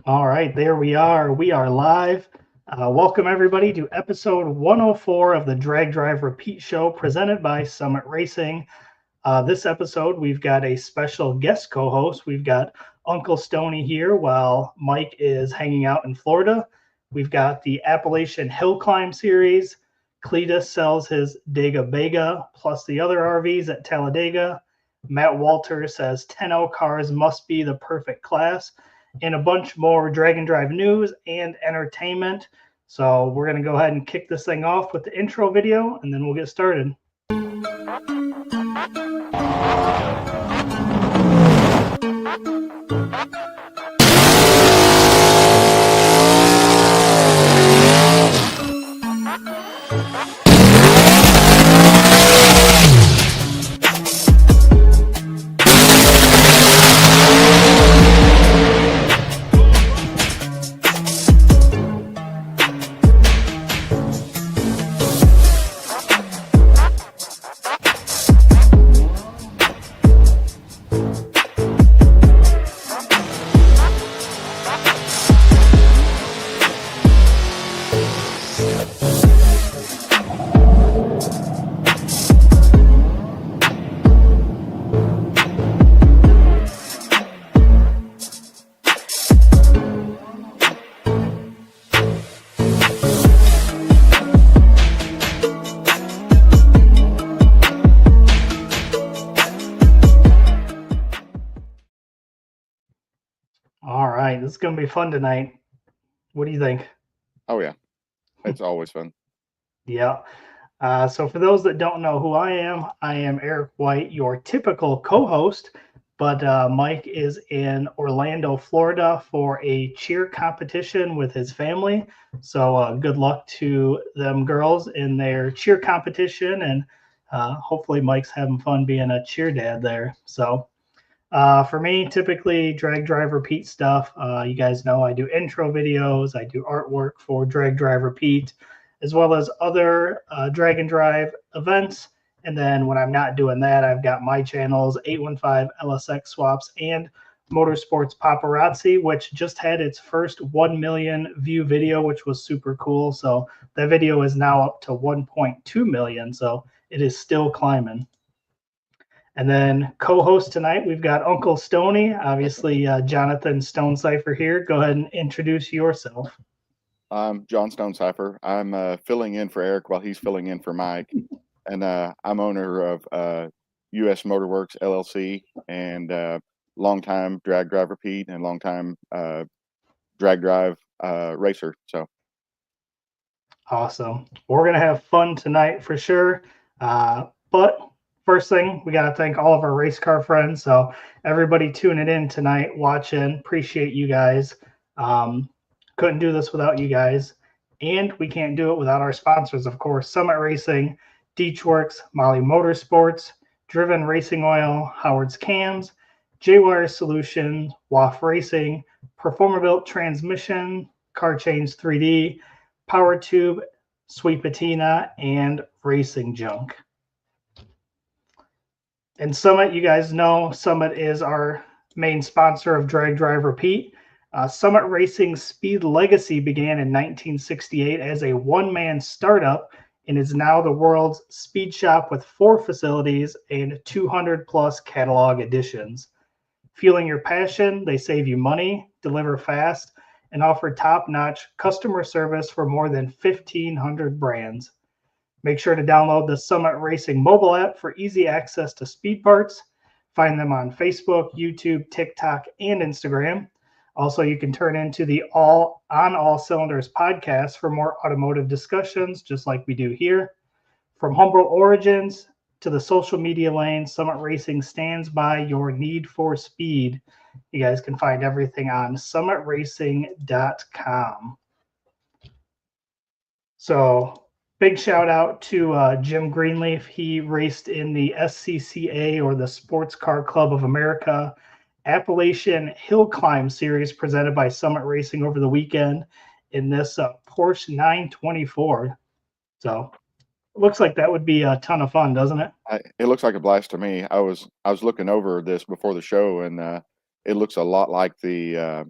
All right, there we are. We are live. Welcome, everybody, to episode 104 of the Drag Drive Repeat Show presented by Summit Racing. This episode, we've got a special guest co host. We've got Uncle Stoney here while Mike is hanging out in Florida. We've got the Appalachian Hillclimb Series. Cleetus sells his DegaBega plus the other RVs at Talladega. Matt Walter says 10 cars must be the perfect class, and a bunch more Drag and Drive news and entertainment. So we're going to go ahead and kick this thing off with the intro video, and then we'll get started. All right, this is going to be fun tonight. What do you think? Oh yeah, it's always fun. Yeah. So, for those that don't know who I am Eric White, your typical co host. But Mike is in Orlando, Florida for a cheer competition with his family. So, good luck to them girls in their cheer competition. And hopefully, Mike's having fun being a cheer dad there. So, for me, typically drag drive repeat stuff. You guys know I do intro videos, I do artwork for drag drive repeat, as well as other drag and drive events. And then when I'm not doing that, I've got my channels 815 LSX Swaps and Motorsports Paparazzi, which just had its first 1 million view video, which was super cool. So that video is now up to 1.2 million. So it is still climbing. And then co-host tonight, we've got Uncle Stoney, obviously Jonathan Stone Cipher here. Go ahead and introduce yourself. I'm John Stone Cipher. I'm filling in for Eric while he's filling in for Mike, and I'm owner of U.S. Motorworks LLC and longtime drag drive repeat and longtime drag drive racer. So Awesome. We're going to have fun tonight for sure. But first thing, we got to thank all of our race car friends. So everybody tuning in tonight, watching, appreciate you guys. Couldn't do this without you guys. And we can't do it without our sponsors, of course, Summit Racing, Deechworks, Molly Motorsports, Driven Racing Oil, Howard's Cams, J-Wire Solutions, WAF Racing, Performabuilt Transmission, Car Change 3D, Power Tube, Sweet Patina, and Racing Junk. And Summit, you guys know, Summit is our main sponsor of Drag Drive Repeat. Summit Racing's speed legacy began in 1968 as a one-man startup and is now the world's speed shop with 4 facilities and 200 plus catalog editions. Fueling your passion, they save you money, deliver fast, and offer top-notch customer service for more than 1,500 brands. Make sure to download the Summit Racing mobile app for easy access to speed parts. Find them on Facebook, YouTube, TikTok, and Instagram. Also, you can turn into the All Cylinders podcast for more automotive discussions, just like we do here. From humble origins to the social media lane, Summit Racing stands by your need for speed. You guys can find everything on summitracing.com. So, big shout out to Jim Greenleaf. He raced in the SCCA, or the Sports Car Club of America, Appalachian Hillclimb Series presented by Summit Racing over the weekend in this Porsche 924. So it looks like that would be a ton of fun, doesn't it? it looks like a blast to me. I was looking over this before the show, and it looks a lot like the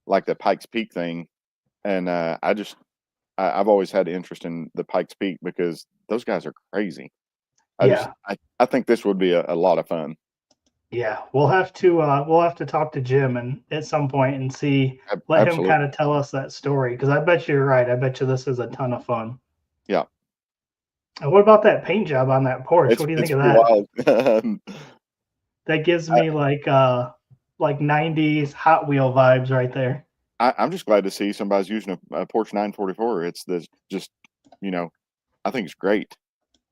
like the Pikes Peak thing, and I've always had interest in the Pikes Peak because those guys are crazy. Yeah, I think this would be a lot of fun. yeah. We'll have to talk to Jim and at some point and see let him kind Absolutely. of tell us that story because I bet you're right. I bet you this is a ton of fun. Yeah. And what about that paint job on that Porsche? What do you think It's of pretty that? wild. That gives I, me like 90s Hot Wheel vibes right there. I'm just glad to see somebody's using a Porsche 944. It's the just, you know, I think it's great.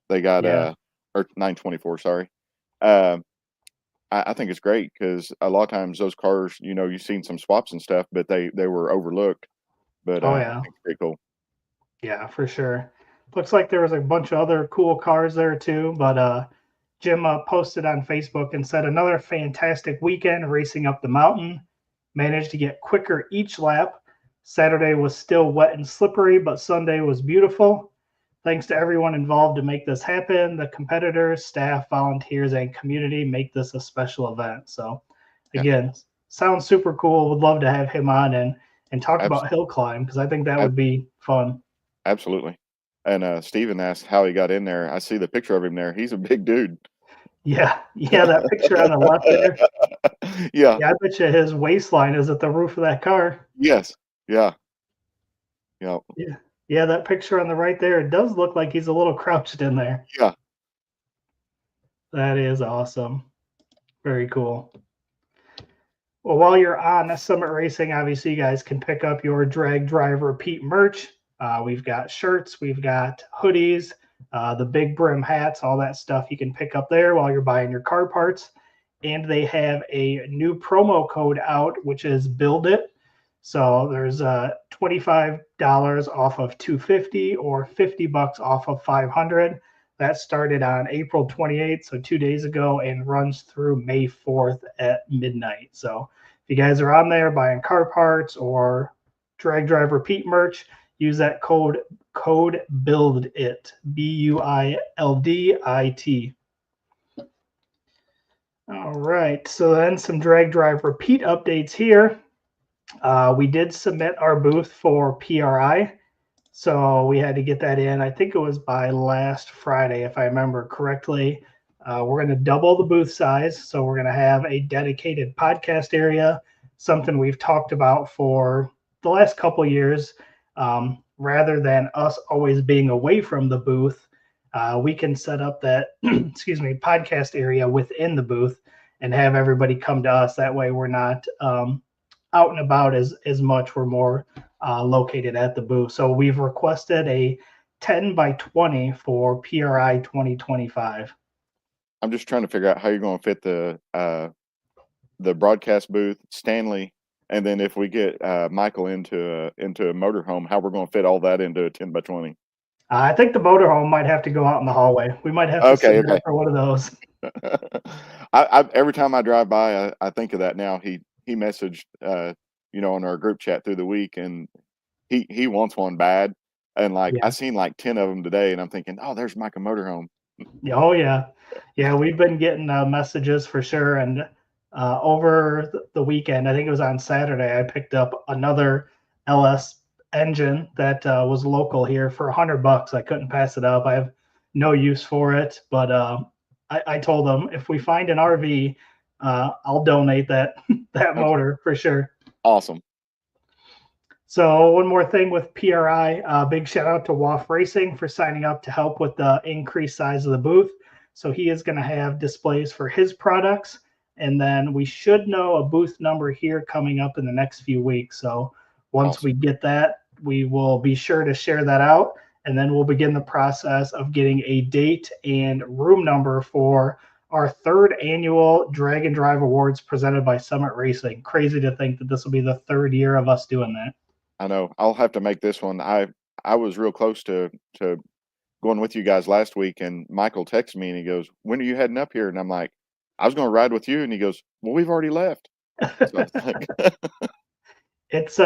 They got Yeah. or 924, sorry. Um, I think it's great because a lot of times those cars, you've seen some swaps and stuff, but they were overlooked. But Oh I yeah. think it's pretty cool. Yeah, for sure. Looks like there was a bunch of other cool cars there too, but Jim posted on Facebook and said another fantastic weekend racing up the mountain. Managed to get quicker each lap. Saturday was still wet and slippery, but Sunday was beautiful. Thanks to everyone involved to make this happen. The competitors, staff, volunteers, and community make this a special event. So, Yeah, again, sounds super cool. Would love to have him on and talk abs- about hill climb because I think that ab- would be fun. absolutely. And Steven asked how he got in there. I see the picture of him there. He's a big dude. Yeah, yeah, that picture on the left there. Yeah. Yeah, I bet you his waistline is at the roof of that car. Yes. Yeah. Yeah. Yeah, yeah, that picture on the right there, it does look like he's a little crouched in there. Yeah. That is awesome. Very cool. Well, while you're on Summit Racing, obviously you guys can pick up your drag drive repeat merch. We've got shirts, we've got hoodies, the big brim hats, all that stuff you can pick up there while you're buying your car parts. And they have a new promo code out, which is Build It. So there's $25 off of 250 or $50 off of 500. That started on April 28th, so 2 days ago, and runs through May 4th at midnight. So if you guys are on there buying car parts or drag drive repeat merch, use that code build it BUILDIT. All right, so then some drag drive repeat updates here. We did submit our booth for PRI, so we had to get that in. I think it was by last Friday, if I remember correctly. We're going to double the booth size, so we're going to have a dedicated podcast area, something we've talked about for the last couple years. Rather than us always being away from the booth, we can set up that excuse me podcast area within the booth and have everybody come to us. That way, we're not out and about as much. We're more located at the booth. So we've requested a 10 by 20 for PRI 2025. I'm just trying to figure out how you're going to fit the broadcast booth, Stanley, and then if we get Michael into a motorhome, how we're going to fit all that into a 10 by 20. I think the motorhome might have to go out in the hallway. We might have to Okay, submit okay. it for one of those. Every time I drive by, I think of that now. He messaged on our group chat through the week, and he wants one bad, and like I Yeah. seen like 10 of them today, and I'm thinking, oh, there's Michael Motorhome. Oh yeah, yeah. We've been getting messages for sure, and over the weekend, I think it was on Saturday, I picked up another LS engine that was local here for $100. I couldn't pass it up. I have no use for it, but I told them if we find an RV, I'll donate that that Okay, motor for sure. awesome. So one more thing with PRI, big shout out to WAF Racing for signing up to help with the increased size of the booth. So he is going to have displays for his products, and then we should know a booth number here coming up in the next few weeks. So once Awesome. we get that, we will be sure to share that out, and then we'll begin the process of getting a date and room number for our third annual Drag and Drive Awards presented by Summit Racing. Crazy to think that this will be the third year of us doing that. I know. I'll have to make this one. I was real close to going with you guys last week, and Michael texted me and he goes, "When are you heading up here?" And I'm like, "I was going to ride with you," and he goes, "Well, we've already left." So I was like, it's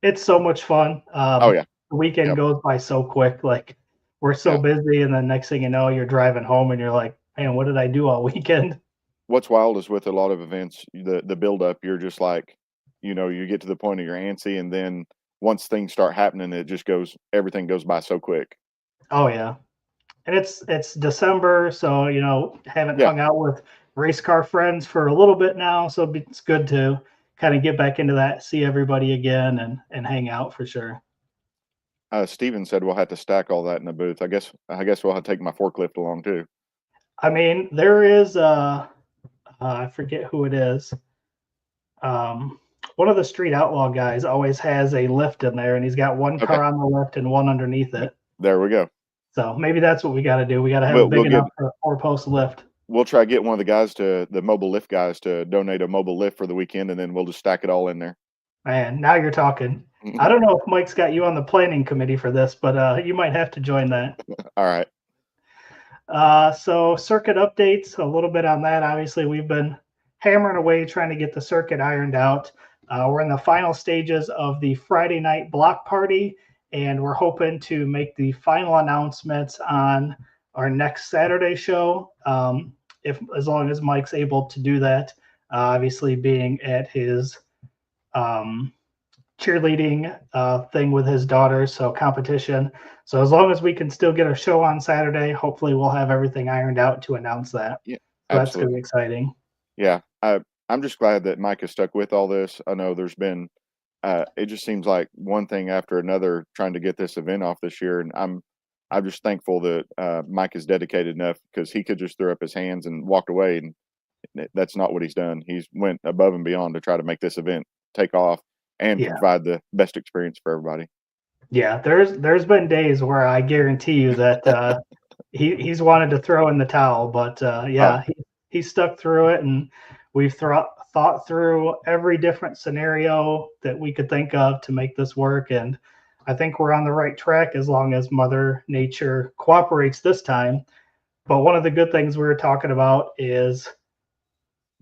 it's so much fun. "Oh yeah, The weekend yep, goes by so quick. Like we're so yeah." busy, and then next thing you know, you're driving home, and you're like, "Man, what did I do all weekend?" What's wild is with a lot of events, the build up, you're just like, you get to the point of your antsy, and then once things start happening, everything goes by so quick. Oh yeah. And it's December, so haven't Yeah. hung out with race car friends for a little bit now, so it's good to kind of get back into that, see everybody again, and hang out for sure. Steven said we'll have to stack all that in the booth. I guess we'll have to take my forklift along too. I mean, there is I forget who it is. One of the street outlaw guys always has a lift in there, and he's got one Okay. car on the lift and one underneath it. There we go. So maybe that's what we got to do. We got to have a We'll big we'll get enough for a 4-post lift. we'll try to get one of the mobile lift guys to donate a mobile lift for the weekend, and then we'll just stack it all in there. Man, now you're talking. I don't know if Mike's got you on the planning committee for this, but you might have to join that. All right. So circuit updates, a little bit on that. Obviously, we've been hammering away trying to get the circuit ironed out. We're in the final stages of the Friday night block party, and we're hoping to make the final announcements on our next Saturday show, if as long as Mike's able to do that. Obviously, being at his cheerleading thing with his daughter, so competition. So as long as we can still get a show on Saturday, hopefully we'll have everything ironed out to announce that. Yeah, So that's going to be absolutely. exciting. Yeah, I'm just glad that Mike has stuck with all this. I know there's been, it just seems like one thing after another trying to get this event off this year, and I'm just thankful that Mike is dedicated enough, because he could just throw up his hands and walked away, and that's not what he's done. He's went above and beyond to try to make this event take off and Yeah. provide the best experience for everybody. Yeah, there's been days where I guarantee you that he's wanted to throw in the towel, but Oh, yeah, he stuck through it, and we've thought through every different scenario that we could think of to make this work, and I think we're on the right track as long as Mother Nature cooperates this time. But one of the good things we were talking about is,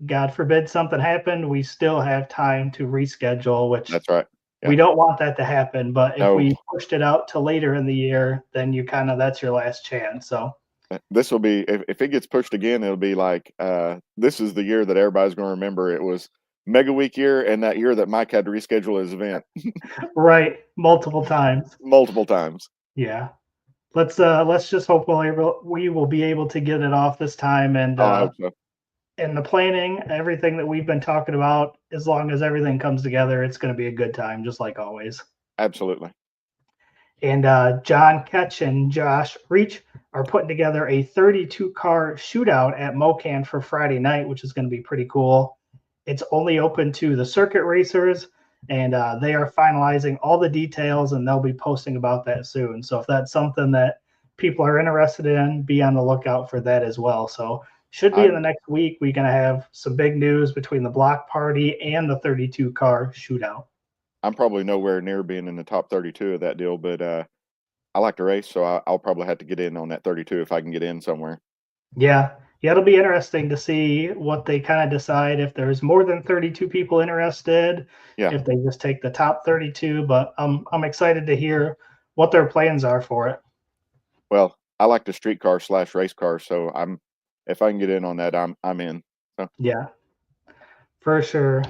God forbid something happened, we still have time to reschedule, which that's right. we Yeah. don't want that to happen. But if No, we pushed it out to later in the year, then that's your last chance. So this will be, if it gets pushed again, it'll be like, this is the year that everybody's going to remember. It was Mega Week year, and that year that Mike had to reschedule his event right, multiple times. multiple times. Yeah. Let's just hope we will be able to get it off this time, Oh, I hope so. and the planning, everything that we've been talking about, as long as everything comes together, it's going to be a good time, just like always. Absolutely. And John Ketch and Josh Reach are putting together a 32 car shootout at Mocan for Friday night, which is going to be pretty cool. It's only open to the circuit racers, and they are finalizing all the details, and they'll be posting about that soon. So if that's something that people are interested in, be on the lookout for that as well. So should be in the I'm next week. We're going to have some big news between the block party and the 32 car shootout. I'm probably nowhere near being in the top 32 of that deal, but I like to race, so I'll probably have to get in on that 32 if I can get in somewhere. Yeah. Yeah, it'll be interesting to see what they kind of decide, if there's more than 32 people interested, Yeah. if they just take the top 32. But I'm excited to hear what their plans are for it. Well, I like the street car / race car, so if I can get in on that, I'm in. So, Yeah, for sure.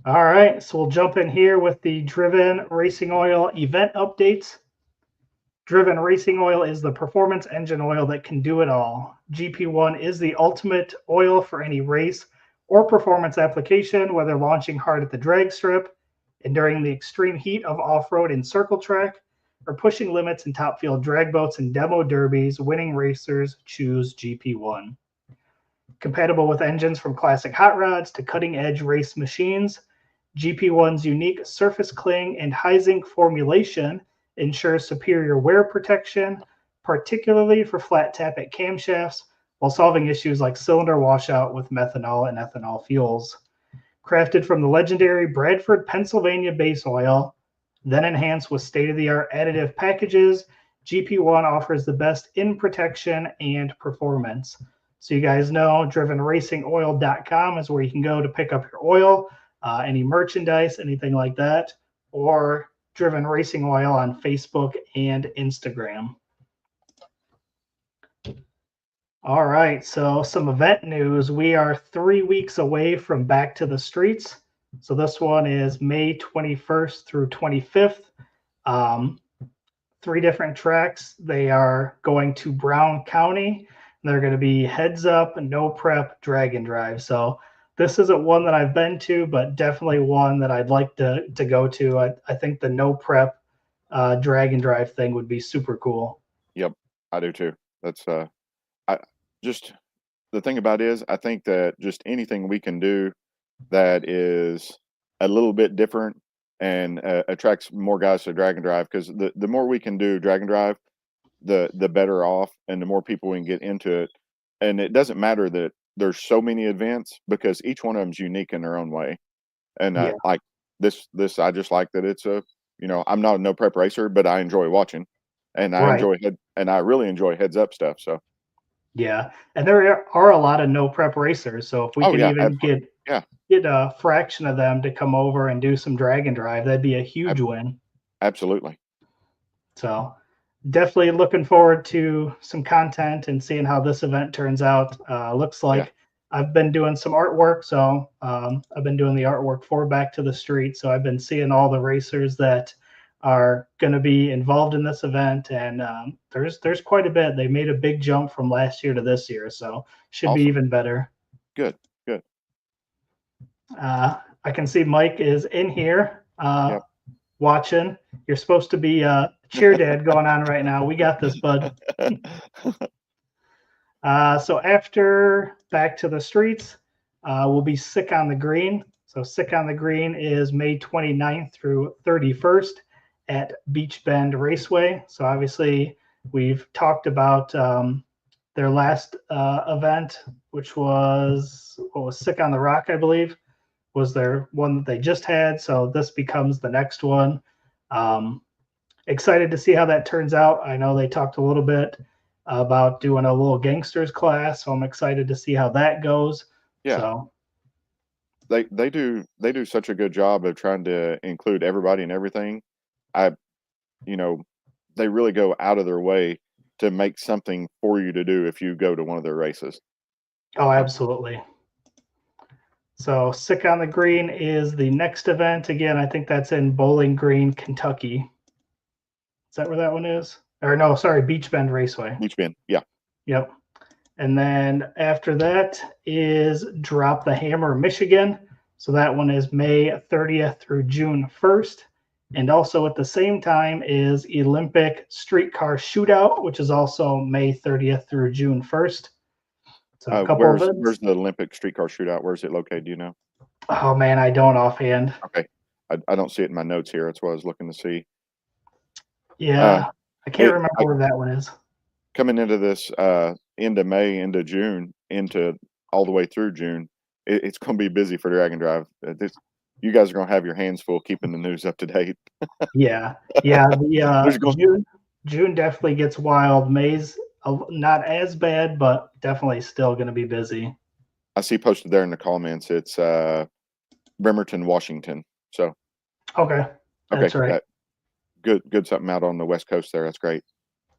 All right, so we'll jump in here with the Driven Racing Oil event updates. Driven Racing Oil is the performance engine oil that can do it all. GP1 is the ultimate oil for any race or performance application, whether launching hard at the drag strip, enduring the extreme heat of off-road and circle track, or pushing limits in top field drag boats and demo derbies. Winning racers choose GP1. Compatible with engines from classic hot rods to cutting-edge race machines, GP1's unique surface cling and high zinc formulation ensures superior wear protection, particularly for flat tappet camshafts, while solving issues like cylinder washout with methanol and ethanol fuels. Crafted from the legendary Bradford, Pennsylvania base oil, then enhanced with state-of-the-art additive packages, GP1 offers the best in protection and performance. So you guys know, drivenracingoil.com is where you can go to pick up your oil, any merchandise, anything like that, or Driven Racing Oil on Facebook and Instagram. All right, so some event news. We are 3 weeks away from Back to the Streets. So this one is May 21st through 25th. 3 different tracks. They are going to Brown County. They're going to be heads up, no prep, drag and drive. So this isn't one that I've been to, but definitely one that I'd like to go to. I think the no prep drag and drive thing would be super cool. Yep, I do too. That's I just the thing about it is I think that just anything we can do that is a little bit different and attracts more guys to drag and drive, because the more we can do drag and drive, the better off, and the more people we can get into it. And it doesn't matter that there's so many events, because each one of them's unique in their own way. And Yeah, like this I just like that it's a, I'm not a no prep racer, but I enjoy watching, and right. I really enjoy heads up stuff. So Yeah, and there are a lot of no prep racers. So if we oh could yeah, even absolutely. Yeah, get a fraction of them to come over and do some drag and drive, that'd be a huge ab- win. absolutely. So definitely looking forward to some content and seeing how this event turns out. Looks Yeah, like I've been doing some artwork. So I've been doing the artwork for Back to the Street. So I've been seeing all the racers that are going to be involved in this event, and there's quite a bit. They made a big jump from last year to this year, so should be awesome. even better. Good, good. I can see Mike is in here Yep. watching. You're supposed to be cheer dad going on right now. We got this, bud. So after Back to the Streets, we'll be Sick on the Green. So Sick on the Green is May 29th through 31st at Beach Bend Raceway. So obviously we've talked about their last event, which was Sick on the Rock, I believe, was their one that they just had. So this becomes the next one. Excited to see how that turns out. I know they talked a little bit about doing a little gangsters class, so I'm excited to see how that goes. Yeah, So they do such a good job of trying to include everybody and everything. I you know they really go out of their way to make something for you to do if you go to one of their races. oh, So absolutely. So Sick on the Green is the next event. Again, I think that's in Bowling Green, Kentucky. Is that where that one is? Or no, sorry, Beach Bend Raceway. Beach Bend, yeah. Yep. And then after that is Drop the Hammer, Michigan. So that one is May 30th through June 1st. And also at the same time is Olympic Streetcar Shootout, which is also May 30th through June 1st. So a couple of Where's events. the Olympic streetcar shootout? Where's it located? Do you know? Oh man, I don't offhand. Okay, I don't see it in my notes here. That's what I was looking to see. Uh, Yeah, I can't it remember I, where that one is. coming into this into May, into June, into all the way through June, it's going to be busy for Drag and Drive. You guys are going to have your hands full keeping the news up to date. Yeah, yeah. The There's going, June definitely gets wild. May's not as bad, but definitely still going to be busy. I see posted there in the comments. It's Bremerton, Washington. So Okay, okay, that's right. good something out on the West Coast there. That's great.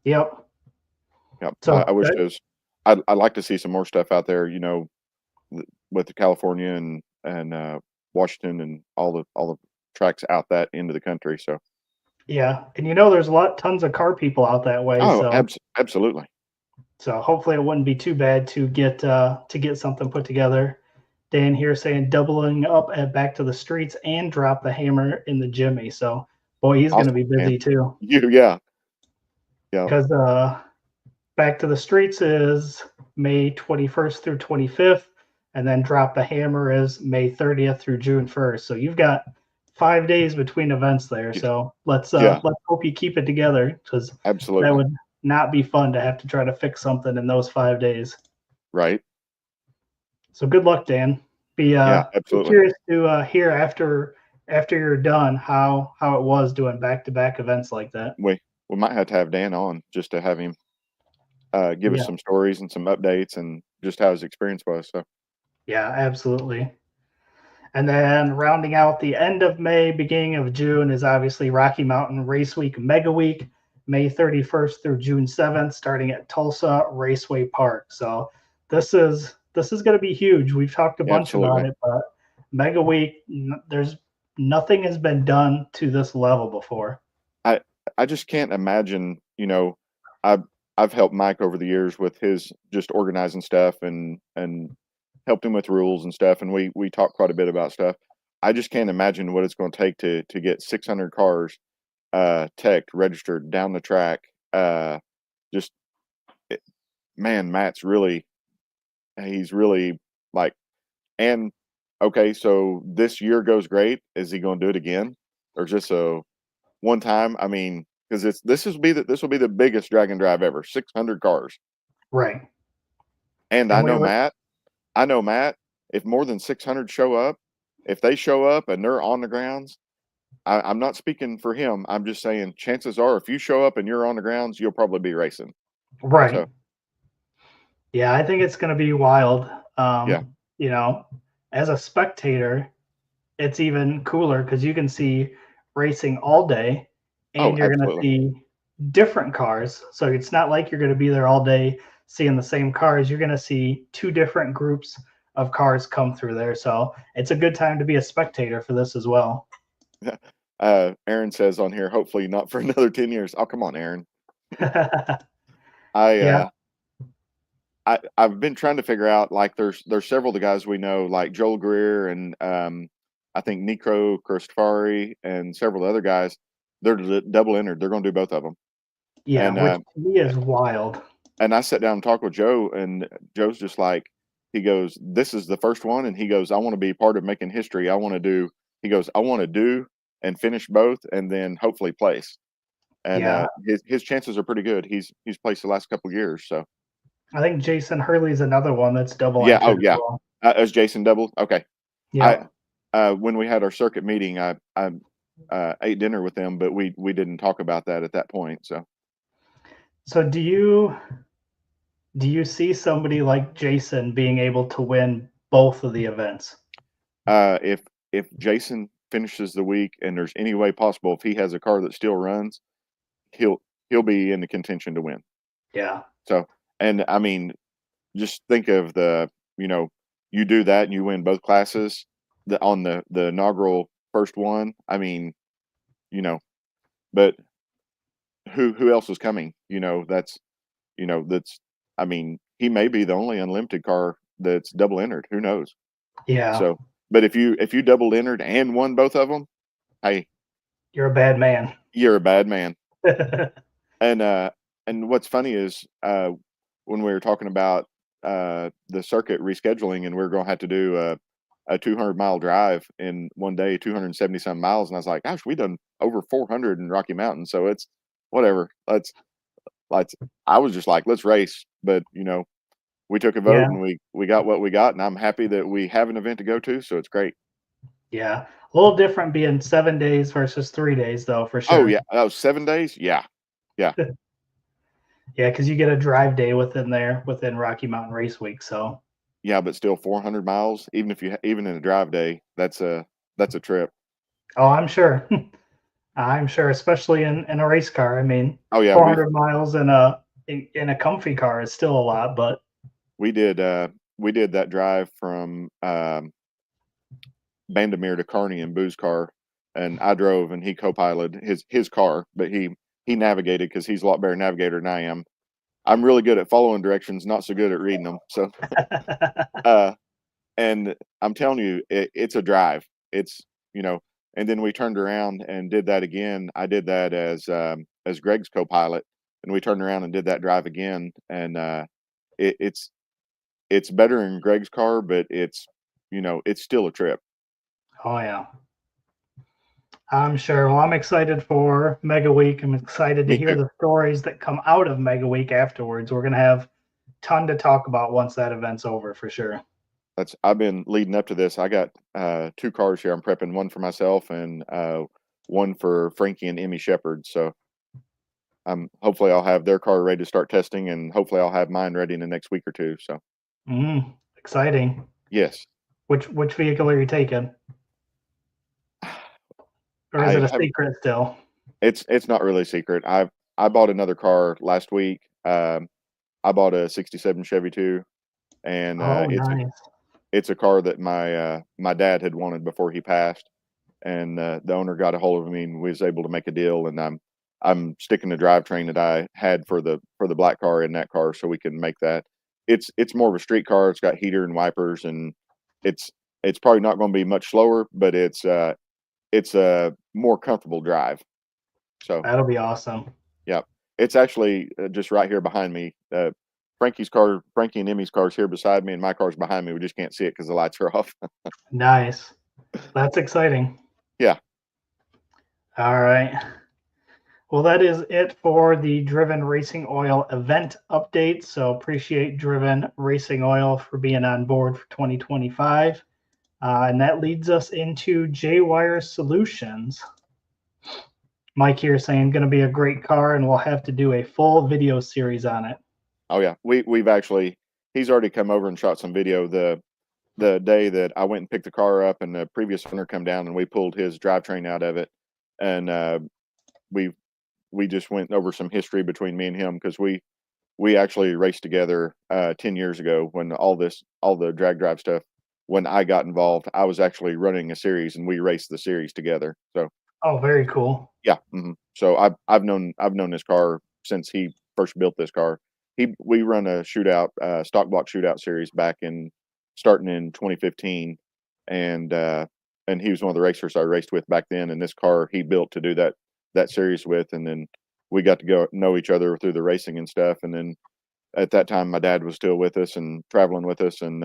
Yep. Yep. I So wish there's. I'd like to see some more stuff out there. With the California and Washington and all the tracks out that into the country. So yeah, and there's tons of car people out that way. oh, So absolutely. hopefully it wouldn't be too bad to get something put together. Dan here saying doubling up at Back to the Streets and Drop the Hammer in the Jimmy. So boy, he's going to be Awesome, man. busy too. Yeah. Because Back to the Streets is May 21st through 25th, and then Drop the Hammer is May 30th through June 1st. So you've got 5 days between events there. So let's Yeah, hope you keep it together, because that absolutely. would not be fun to have to try to fix something in those 5 days. Right. So good luck, Dan. Yeah, Be absolutely. curious to hear after you're done how it was doing back to back events like that. We might have to have Dan on just to have him give us Yeah, some stories and some updates and just how his experience was. So yeah, absolutely. And then rounding out the end of May, beginning of June is obviously Rocky Mountain Race Week Mega Week, May 31st through June 7th, starting at Tulsa Raceway Park. So this is going to be huge. We've talked a bunch about absolutely. it, but Mega Week, there's nothing has been done to this level before. I just can't imagine, I've helped Mike over the years with his just organizing stuff and helped him with rules and stuff, and we talk quite a bit about stuff. I just can't imagine what it's going to take to get 600 cars teched, registered down the track. Just it, man, he's really like, and okay, so this year goes great. Is he going to do it again, or just a one time? I mean, because this will be the biggest drag and drive ever, 600 cars. Right. And And I know Matt. If more than 600 show up, if they show up and they're on the grounds, I'm not speaking for him. I'm just saying, chances are, if you show up and you're on the grounds, you'll probably be racing. right. So Yeah, I think it's going to be wild. yeah. You know, as a spectator, it's even cooler because you can see racing all day Oh, and you're going to absolutely. see different cars. So it's not like you're going to be there all day seeing the same cars. You're going to see two different groups of cars come through there. So it's a good time to be a spectator for this as well. Aaron says on here, hopefully not for another 10 years. Oh, come on, Aaron. Yeah. I I've been trying to figure out, like, there's several of the guys we know, like Joel Greer and I think Nico Cristofari and several other guys. They're double entered. They're going to do both of them. Yeah. And Which to me is wild. and I sat down and talked with Joe, and Joe's just like, he goes, "This is the first one," and he goes, "I want to be part of making history. I want to do." He goes, "I want to do and finish both, and then hopefully place." And Yeah. his chances are pretty good. He's placed the last couple of years, so I think Jason Hurley's another one that's double yeah. Oh entered as yeah. well. As Jason doubled. Okay. I Yep. when we had our circuit meeting, I ate dinner with them, but we didn't talk about that at that point. So So do you see somebody like Jason being able to win both of the events? if Jason finishes the week and there's any way possible, if he has a car that still runs, he'll he'll be in the contention to win. Yeah. So, and I mean, just think of you do that and you win both classes on the inaugural first one. I mean, you know, but who else is coming? That's I mean, he may be the only unlimited car that's double entered. Who knows? Yeah. So, but if you double entered and won both of them, hey, You're a bad man. you're a bad man. And what's funny is when we were talking about the circuit rescheduling, and we are going to have to do a 200-mile drive in one day, 270 some miles, and I was like, gosh, we done over 400 in Rocky Mountain, so it's whatever. Let's. I was just like, let's race, but we took a Yeah. vote and we got what we got, and I'm happy that we have an event to go to, so it's great. Yeah. A little different being 7 days versus 3 days, though, for Oh sure. yeah, that was 7 days. Yeah, yeah, Yeah, because you get a drive day within there within Rocky Mountain Race Week. So, yeah, but still 400 miles, even if even in a drive day, that's a trip. oh, I'm sure. I'm sure, especially in a race car. I mean, Oh yeah, 400 miles in a comfy car is still a lot, but we did we did that drive from Bandamere to Kearney in Boo's car, and I drove and he co-piloted his car, but he navigated because he's a lot better navigator than I am. I'm really good at following directions, not so good at reading them. So, uh, and I'm telling you, it's a drive. It's you know, and then we turned around and did that again. I did that as Greg's co-pilot, and we turned around and did that drive again, and it's better in Greg's car, but it's still a trip. oh yeah, I'm sure. Well, I'm excited for Mega Week. I'm excited to Me hear too. the stories that come out of Mega Week afterwards. We're gonna have a ton to talk about once that event's over for sure. I've been leading up to this. I got two cars here. I'm prepping one for myself and one for Frankie and Emmy Shepard. So hopefully I'll have their car ready to start testing, and hopefully I'll have mine ready in the next week or two. So Exciting. yes, Which vehicle are you taking, or is I it a have. secret still? It's not really a secret. I bought another car last week. I bought a '67 Chevy too, and Oh, nice. it's a car that my dad had wanted before he passed, and the owner got a hold of me and was able to make a deal. And I'm sticking the drivetrain that I had for the black car in that car, so we can make that. It's more of a street car. It's got heater and wipers, and it's it's probably not going to be much slower, but it's a more comfortable drive. So That'll be awesome. yeah, it's actually just right here behind me. Frankie and Emmy's car's here beside me, and my car's behind me. We just can't see it because the lights are off. Nice. That's exciting. Yeah. All right. Well, that is it for the Driven Racing Oil event update. So appreciate Driven Racing Oil for being on board for 2025. And that leads us into J-Wire Solutions. Mike here saying going to be a great car, and we'll have to do a full video series on it. Oh yeah. We've actually he's already come over and shot some video the day that I went and picked the car up, and the previous owner come down and we pulled his drivetrain out of it, and we just went over some history between me and him because we actually raced together 10 years ago when all the drag drive stuff. When I got involved, I was actually running a series, and we raced the series together. So Oh, very cool. yeah, so I've known this car since he first built this car. We run a shootout, stock block shootout series back in starting in 2015, and he was one of the racers I raced with back then. And this car he built to do that series with, and then we got to go know each other through the racing and stuff. And then at that time, my dad was still with us and traveling with us, and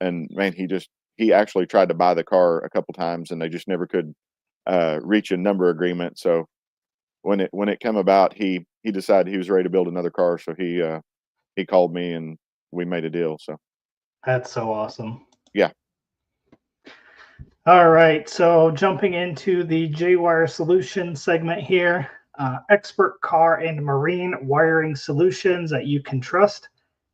man, he actually tried to buy the car a couple times, and they just never could reach a number agreement. So when it came about, he decided he was ready to build another car. So he called me and we made a deal. So That's so awesome. yeah. All right, so jumping into the J-Wire Solutions segment here, expert car and marine wiring solutions that you can trust.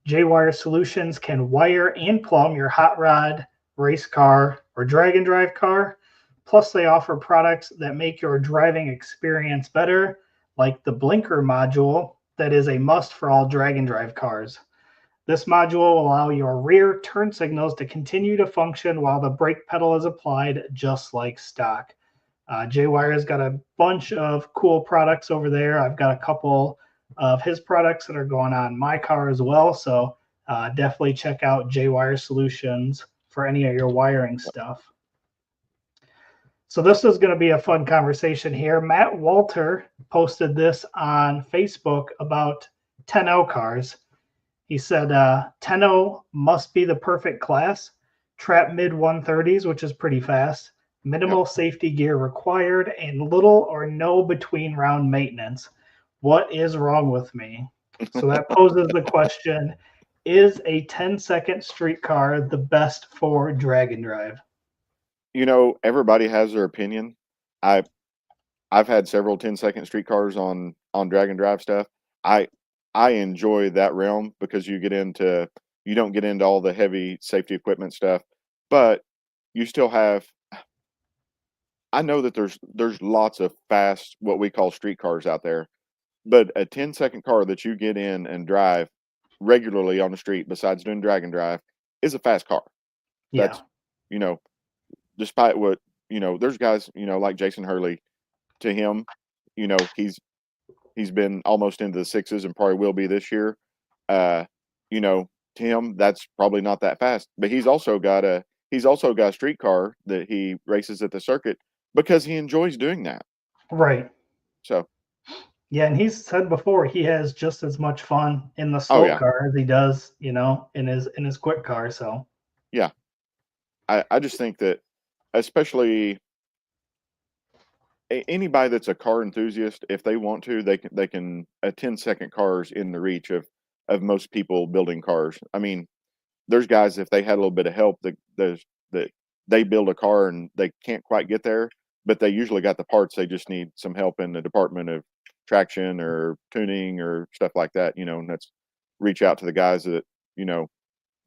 J-Wire Solutions can wire and plumb your hot rod, race car, or drag and drive car. Plus, they offer products that make your driving experience better, like the blinker module that is a must for all drag and drive cars. This module will allow your rear turn signals to continue to function while the brake pedal is applied, just like stock. J-Wire's got a bunch of cool products over there. I've got a couple of his products that are going on my car as well. So definitely check out J-Wire Solutions for any of your wiring stuff. So this is going to be a fun conversation here. Matt Walter posted this on Facebook about 10.0 cars. He said 10.0 must be the perfect class. Trap mid 130s, which is pretty fast. Minimal safety gear required, and little or no between round maintenance. What is wrong with me? So that poses the question, is a 10-second street car the best for drag and drive? Everybody has their opinion. I've had several 10-second street cars on drag and drive stuff. I enjoy that realm because you don't get into all the heavy safety equipment stuff, but you still have. I know that there's lots of fast, what we call street cars out there, but a 10-second car that you get in and drive regularly on the street, besides doing drag and drive, is a fast car. Yeah. That's, despite what, there's guys, like Jason Hurley, to him, he's been almost into the sixes and probably will be this year. To him, that's probably not that fast, but he's also got a street car that he races at the circuit because he enjoys doing that. Right. So yeah, and he's said before he has just as much fun in the slow car as he does, in his quick car. So yeah, I just think that, especially anybody that's a car enthusiast, if they want to, they can a 10-second car is in the reach of most people building cars. I mean, there's guys, if they had a little bit of help, that they build a car and they can't quite get there, but they usually got the parts. They just need some help in the department of traction or tuning or stuff like that, and that's reach out to the guys that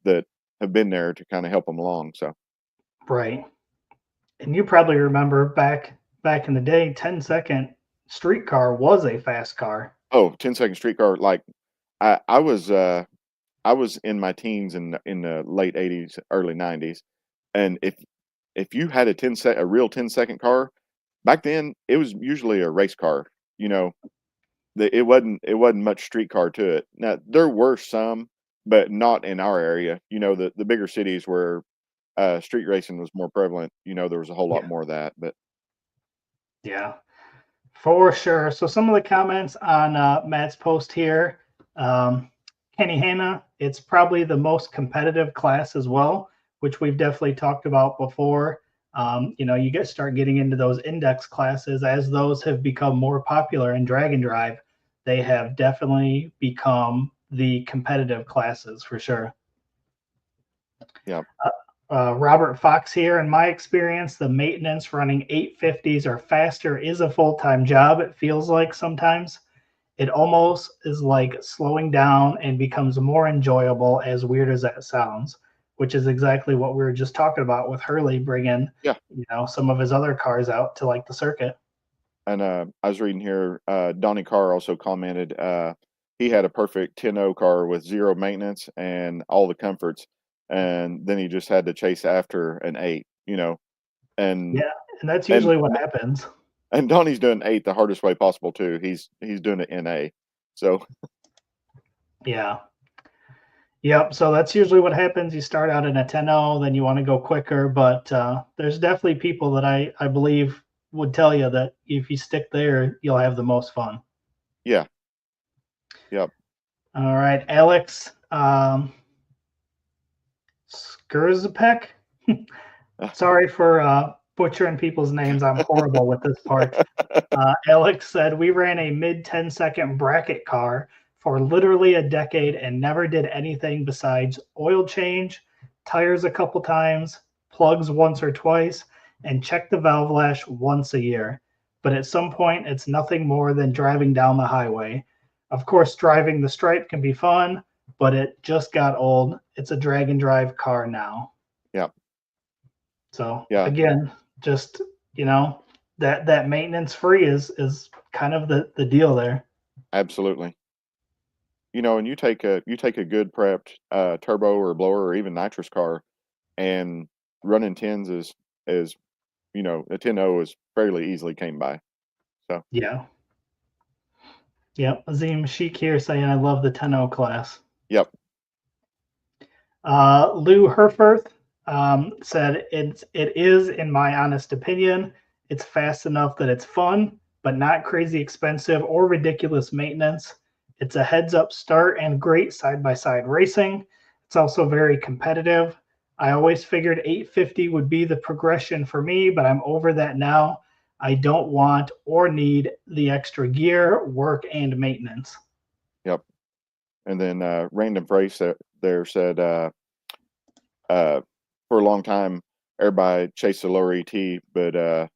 that have been there to kind of help them along. So right. And you probably remember back in the day, 10-second street car was a fast car. Oh, 10-second street car. Like I was I was in my teens in the late '80s, early '90s, and if you had a real 10-second car, back then it was usually a race car. You know, it wasn't much street car to it. Now there were some, but not in our area. You know, the bigger cities where street racing was more prevalent. You know, there was a whole lot Yeah. more of that. But Yeah. For sure. So some of the comments on Matt's post here, Kenny Hanna, it's probably the most competitive class as well, which we've definitely talked about before. You start getting into those index classes as those have become more popular in drag and drive. They have definitely become the competitive classes for sure. yeah, Robert Fox here. In my experience, the maintenance running 850s or faster is a full time job. It feels like sometimes it almost is like slowing down and becomes more enjoyable, as weird as that sounds, which is exactly what we were just talking about with Hurley bringing, yeah. some of his other cars out to like the circuit. And I was reading here, Donnie Carr also commented he had a perfect 10-0 car with zero maintenance and all the comforts, and then he just had to chase after an 8, you know, and Yeah. And that's and usually what happens. and Donnie's doing 8 the hardest way possible too. He's doing it in A. So Yeah. Yep. So that's usually what happens. You start out in a 10-0, then you want to go quicker. But there's definitely people that I believe would tell you that if you stick there, you'll have the most fun. yeah, yep. All right, Alex Skurzapek. Sorry for butchering people's names. I'm horrible with this part. Alex said, we ran a mid 10-second bracket car for literally a decade and never did anything besides oil change, tires a couple times, plugs once or twice, and check the valve lash once a year. But at some point, it's nothing more than driving down the highway. Of course, driving the stripe can be fun, but it just got old. It's a drag and drive car now. Yeah, So yeah, again, just that maintenance free is kind of the deal there. absolutely. You know, and you take a good prepped turbo or blower or even nitrous car, and running tens is a 10-0 is fairly easily came by. So Yeah. Yep. Azim Sheik here saying I love the 10-0 class. yep, Lou Herfurth said it is, in my honest opinion, it's fast enough that it's fun, but not crazy expensive or ridiculous maintenance. It's a heads up start and great side by side racing. It's also very competitive. I always figured 850 would be the progression for me, but I'm over that now. I don't want or need the extra gear, work, and maintenance. yep. And then random phrase there said uh, for a long time everybody chased the lower ET, but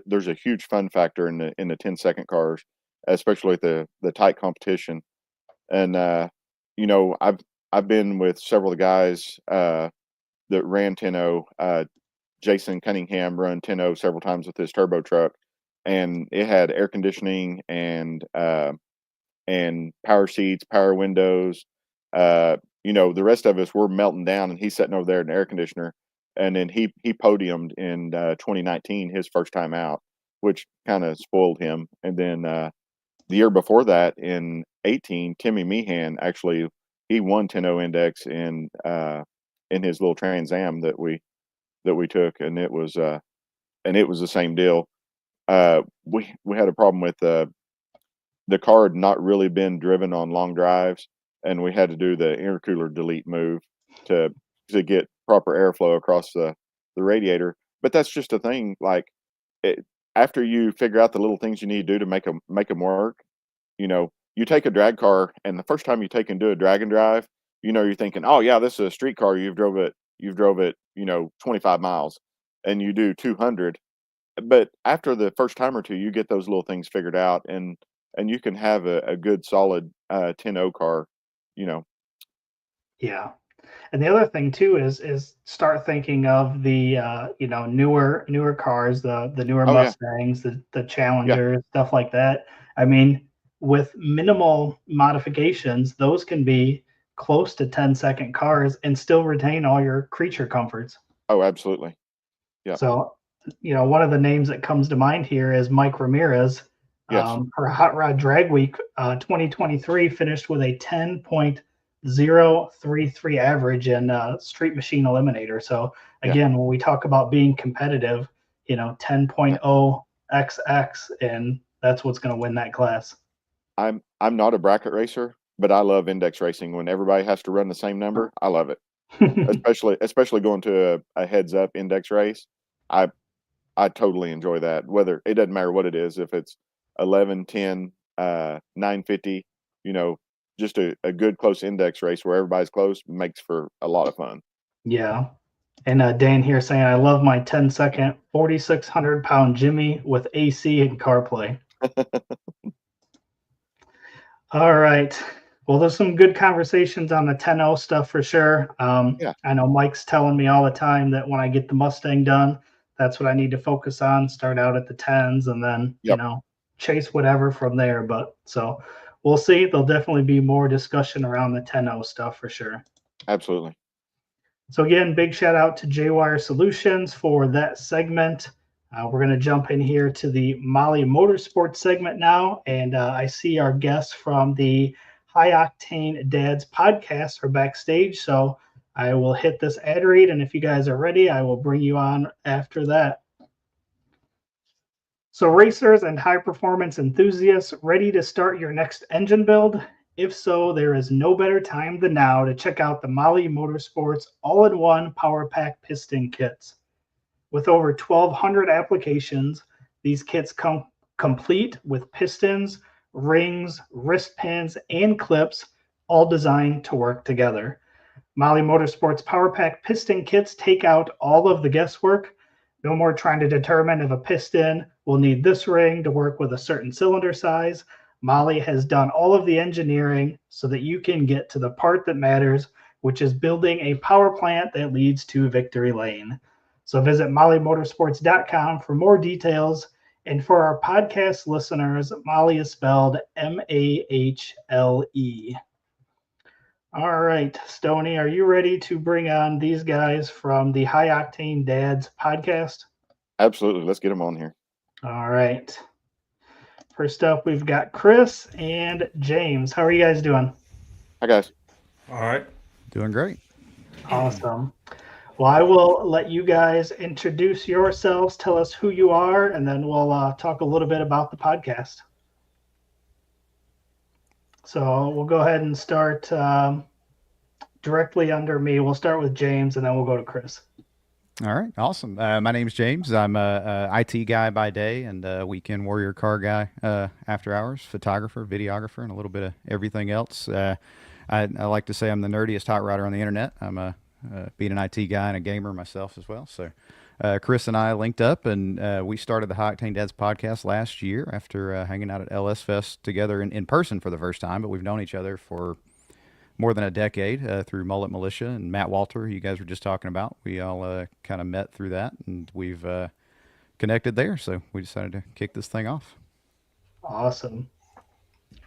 there's a huge fun factor in the 10-second cars, especially with the tight competition. And I've been with several of the guys that ran 10-0. Jason Cunningham run 10-0 several times with his turbo truck, and it had air conditioning and power seats, power windows. The rest of us were melting down, and he's sitting over there in the air conditioner. And then he podiumed in 2019, his first time out, which kind of spoiled him. And then the year before that, in 18, Timmy Meehan actually he won 10-0 index in his little Trans Am that we took, and it was the same deal. We had a problem with the car had not really been driven on long drives, and we had to do the intercooler delete move to get proper airflow across the radiator. But that's just a thing. Like it, after you figure out the little things you need to do to make them work, you take a drag car, and the first time you take and do a drag and drive, you're thinking, oh yeah, this is a street car. You've drove it, 25 miles, and you do 200. But after the first time or two, you get those little things figured out, and you can have a good solid 10-0 car, you know. Yeah. And the other thing too is start thinking of the newer cars, the newer Oh yeah, Mustangs, the yeah, Challengers, stuff like that. I mean, with minimal modifications, those can be close to 10-second cars and still retain all your creature comforts. Oh, absolutely. Yeah. So, one of the names that comes to mind here is Mike Ramirez. Yes. Her Hot Rod Drag Week 2023 finished with a 10.033 average in Street Machine Eliminator. So, Yeah. again, when we talk about being competitive, 10.0 XX, and that's what's going to win that class. I'm not a bracket racer, but I love index racing. When everybody has to run the same number, I love it. Especially going to a heads up index race. I totally enjoy that. Whether it doesn't matter what it is, if it's 11, 10, 950, just a good close index race where everybody's close makes for a lot of fun. Yeah. And Dan here saying, I love my 10-second, 4,600-pound Jimmy with AC and CarPlay. All right. Well, there's some good conversations on the 10.0 stuff for sure. Yeah. I know Mike's telling me all the time that when I get the Mustang done, that's what I need to focus on. Start out at the 10s and then, Yep. chase whatever from there. But so we'll see. There'll definitely be more discussion around the 10.0 stuff for sure. Absolutely. So again, big shout out to J-Wire Solutions for that segment. We're going to jump in here to the Molly Motorsports segment now. And I see our guests from the High Octane Dads podcast are backstage. So I will hit this ad read. And if you guys are ready, I will bring you on after that. So racers and high performance enthusiasts ready to start your next engine build? If so, there is no better time than now to check out the Molly Motorsports all-in-one Power Pack piston kits. With over 1,200 applications, these kits come complete with pistons, rings, wrist pins, and clips, all designed to work together. Molly Motorsports Power Pack piston kits take out all of the guesswork. No more trying to determine if a piston will need this ring to work with a certain cylinder size. Molly has done all of the engineering so that you can get to the part that matters, which is building a power plant that leads to victory lane. So visit mollymotorsports.com for more details. And for our podcast listeners, Molly is spelled Mahle. All right, Stoney, are you ready to bring on these guys from the High Octane Dads podcast? Absolutely. Let's get them on here. All right. First up, we've got Chris and James. How are you guys doing? Hi, guys. All right. Doing great. Awesome. Well, I will let you guys introduce yourselves, tell us who you are, and then we'll talk a little bit about the podcast. So we'll go ahead and start directly under me. We'll start with James, and then we'll go to Chris. All right. Awesome. My name's James. I'm a IT guy by day and a weekend warrior car guy after hours, photographer, videographer, and a little bit of everything else. I like to say I'm the nerdiest hot rodder on the internet. I'm being an IT guy and a gamer myself as well. So Chris and I linked up, and we started the High Octane Dads podcast last year after hanging out at LS Fest together in person for the first time. But we've known each other for more than a decade through Mullet Militia and Matt Walter, who you guys were just talking about. We all kind of met through that, and we've connected there. So we decided to kick this thing off. Awesome.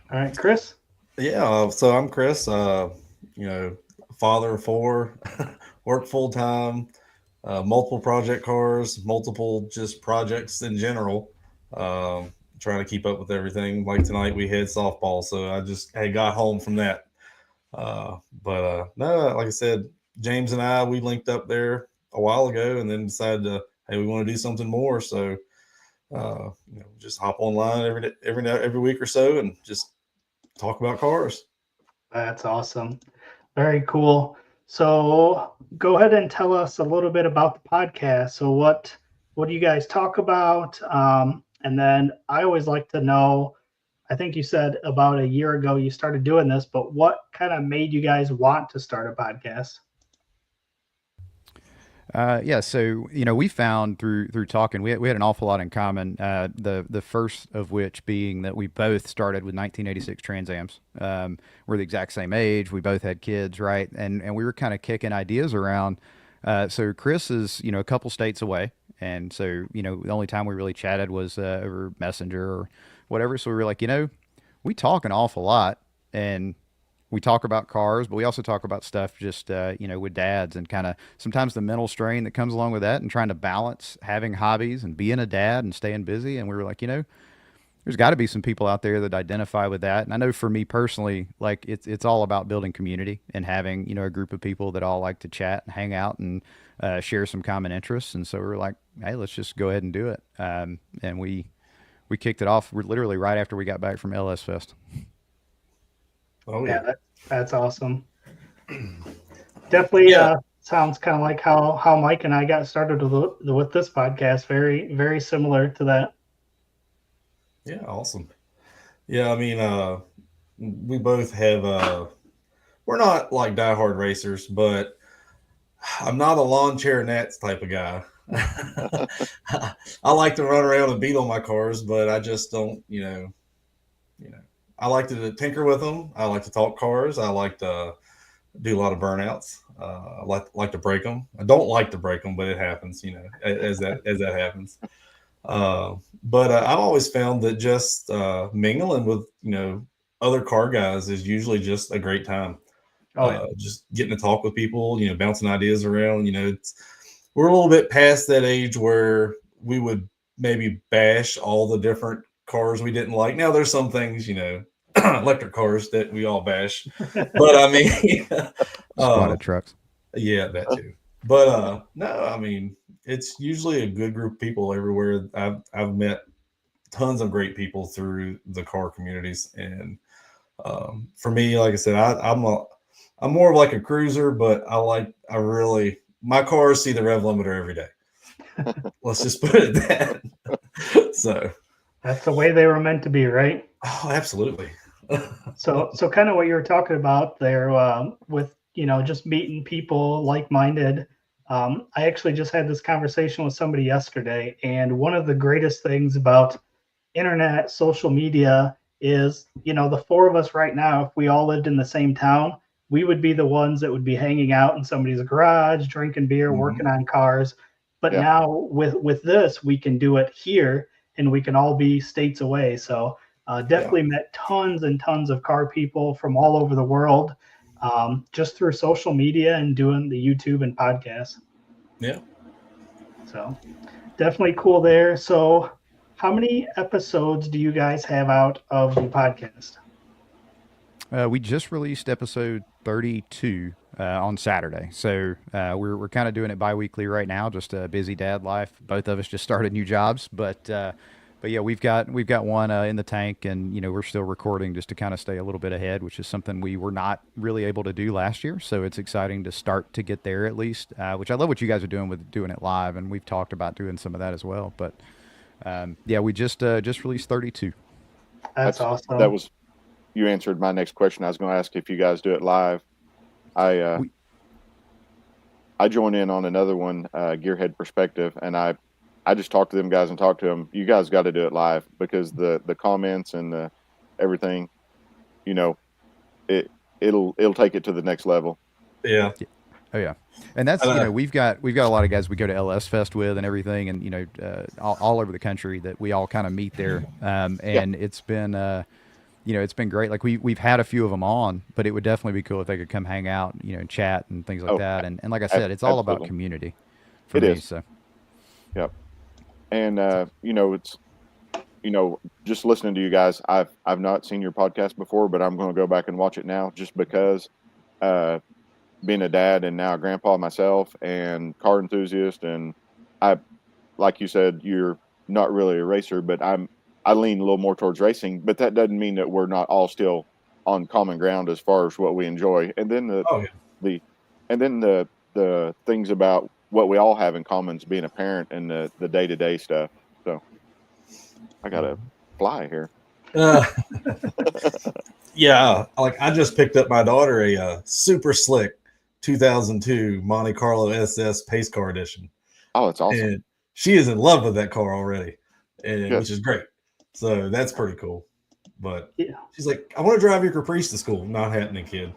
All right, Chris. Yeah. So I'm Chris. Father of four, work full time, multiple project cars, multiple just projects in general. Trying to keep up with everything. Like tonight, we had softball, so I got home from that. No, like I said, James and I, we linked up there a while ago and then decided hey, we want to do something more. So, just hop online every week or so and just talk about cars. That's awesome. Very cool. So go ahead and tell us a little bit about the podcast. So what do you guys talk about? And then I always like to know, I think you said about a year ago you started doing this, but what kind of made you guys want to start a podcast? So we found through talking, we had an awful lot in common. The first of which being that we both started with 1986 Trans Ams. We're the exact same age. We both had kids, right? And we were kind of kicking ideas around. So Chris is a couple states away, and so the only time we really chatted was over Messenger or whatever. So we were like, we talk an awful lot, and we talk about cars, but we also talk about stuff just with dads, and kind of sometimes the mental strain that comes along with that, and trying to balance having hobbies and being a dad and staying busy. And we were like, there's got to be some people out there that identify with that. And I know for me personally, like it's all about building community and having a group of people that all like to chat and hang out and share some common interests. And so we were like, hey, let's just go ahead and do it. And we kicked it off literally right after we got back from LS Fest. Oh Yeah, yeah. that's awesome. Definitely sounds kind of like how Mike and I got started with this podcast. Very, very similar to that. Yeah, awesome. Yeah, I mean, we both have. We're not like diehard racers, but I'm not a lawn chair Nats type of guy. I like to run around and beat on my cars, but I just don't. I like to tinker with them. I like to talk cars. I like to do a lot of burnouts. I like to break them. I don't like to break them, but it happens. As that happens. But I've always found that just mingling with other car guys is usually just a great time. Just getting to talk with people, bouncing ideas around. We're a little bit past that age where we would maybe bash all the different cars we didn't like. Now there's some things, electric cars that we all bash, but I mean, Squatted trucks. Yeah, that too. But no, I mean, it's usually a good group of people everywhere. I've met tons of great people through the car communities, and for me, like I said, I'm more of like a cruiser, but my cars see the rev limiter every day. Let's just put it that. So that's the way they were meant to be, right? Oh, absolutely. So kind of what you were talking about there with just meeting people like-minded. I actually just had this conversation with somebody yesterday, and one of the greatest things about internet, social media is, the four of us right now, if we all lived in the same town, we would be the ones that would be hanging out in somebody's garage, drinking beer, working on cars. But now with this, we can do it here, and we can all be states away. So definitely met tons and tons of car people from all over the world, just through social media and doing the YouTube and podcasts. Yeah. So definitely cool there. So how many episodes do you guys have out of the podcast? We just released episode 32 on Saturday, so we're kind of doing it bi-weekly right now. Just a busy dad life. Both of us just started new jobs, but yeah, we've got one in the tank, and we're still recording just to kind of stay a little bit ahead, which is something we were not really able to do last year. So it's exciting to start to get there at least. Which I love what you guys are doing with doing it live, and we've talked about doing some of that as well. But yeah, we just released 32. That's awesome. That was. You answered my next question. I was going to ask if you guys do it live. I joined in on another one, Gearhead Perspective, and I just talked to them guys and talked to them. You guys got to do it live because the comments and the everything, it'll take it to the next level. Yeah. Oh yeah, and that's we've got a lot of guys we go to LS Fest with and everything, and all over the country that we all kind of meet there, and it's been. It's been great. Like we've had a few of them on, but it would definitely be cool if they could come hang out, and chat and things like that. And like I said, it's all about community for me. So. Yep. And it's just listening to you guys. I've not seen your podcast before, but I'm going to go back and watch it now just because being a dad and now a grandpa myself and car enthusiast, and like you said, you're not really a racer, but I lean a little more towards racing, but that doesn't mean that we're not all still on common ground as far as what we enjoy. And then the things about what we all have in common is being a parent and the day-to-day stuff. So I got to fly here. Yeah. Like I just picked up my daughter a super slick 2002 Monte Carlo SS Pace Car Edition. Oh, it's awesome. And she is in love with that car already, which is great. So that's pretty cool. But she's like, I want to drive your Caprice to school. Not happening, kid.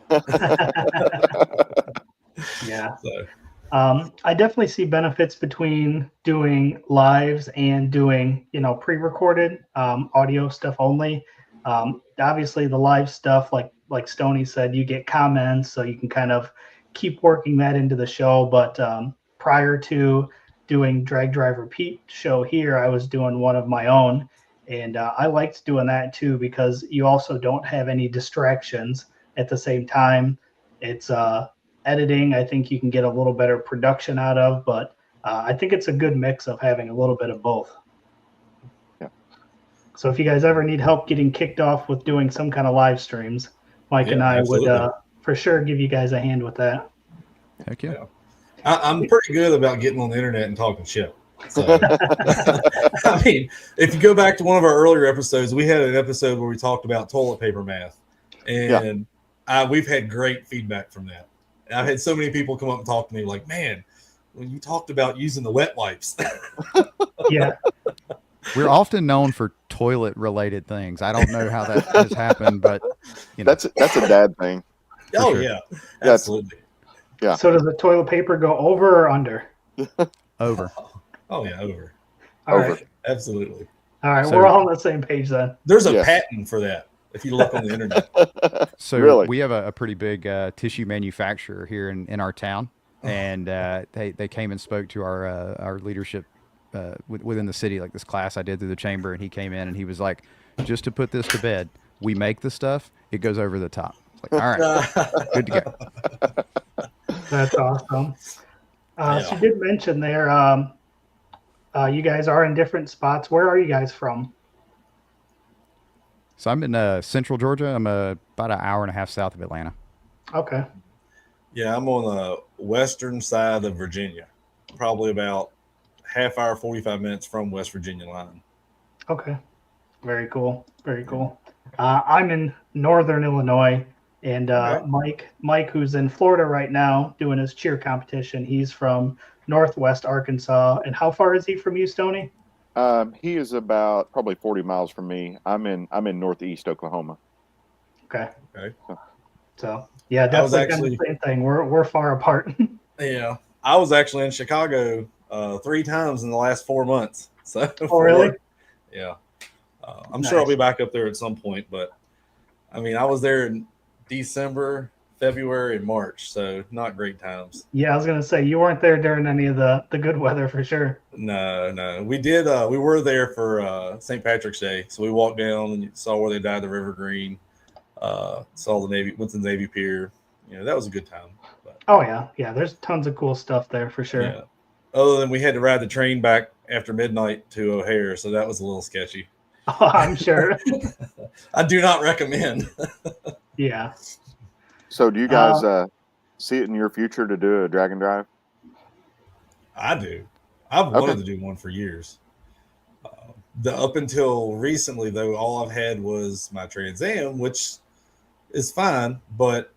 Yeah. So. I definitely see benefits between doing lives and doing, pre-recorded audio stuff only. Obviously, the live stuff, like Stoney said, you get comments, so you can kind of keep working that into the show. But prior to doing Drag Drive Repeat show here, I was doing one of my own, and I liked doing that too because you also don't have any distractions at the same time. It's editing. I think you can get a little better production out of, but I think it's a good mix of having a little bit of both. So if you guys ever need help getting kicked off with doing some kind of live streams, Mike and I would for sure give you guys a hand with that. Heck yeah. I'm pretty good about getting on the internet and talking shit. So, I mean, if you go back to one of our earlier episodes, we had an episode where we talked about toilet paper math, and we've had great feedback from that. I've had so many people come up and talk to me like, man, when you talked about using the wet wipes. Yeah. We're often known for toilet-related things. I don't know how that has happened, but you know. That's a dad thing. Oh, sure. yeah. Absolutely. Yeah. So does the toilet paper go over or under? Over. Oh, yeah, over. All right. Absolutely. All right. So- We're all on the same page then. There's a patent for that if you look on the internet. So Really? we have a pretty big tissue manufacturer here in our town, and they came and spoke to our leadership within the city, like this class I did through the chamber, and he came in and he was like, just to put this to bed, we make the stuff, it goes over the top. It's like, all right, good to go. That's awesome. So you did mention there, you guys are in different spots. Where are you guys from? So I'm in central Georgia. I'm about an hour and a half south of Atlanta. Okay. Yeah, I'm on the western side of Virginia, probably about half hour, 45 minutes from West Virginia line. Okay. Very cool. Very cool. I'm in northern Illinois, and Mike, who's in Florida right now doing his cheer competition, he's from northwest Arkansas. And how far is he from you, Stoney? He is about probably 40 miles from me. I'm in northeast Oklahoma. Okay. Okay. So yeah, definitely kind of the same thing. We're far apart. Yeah, I was actually in Chicago 3 times in the last 4 months. So Oh, really? Yeah. I'm sure I'll be back up there at some point, but I mean, I was there in December, February, and March, so not great times. Yeah, I was gonna say you weren't there during any of the good weather for sure. No. We did. We were there for St. Patrick's Day, so we walked down and saw where they dyed the River Green. Saw went to the Navy Pier. You know, that was a good time. But, Oh yeah. There's tons of cool stuff there for sure. yeah. Other than we had to ride the train back after midnight to O'Hare, so that was a little sketchy. Oh, I'm sure. I do not recommend. Yeah. So do you guys see it in your future to do a drag and drive? I do. I've wanted to do one for years. Up until recently, though, all I've had was my Trans Am, which is fine, but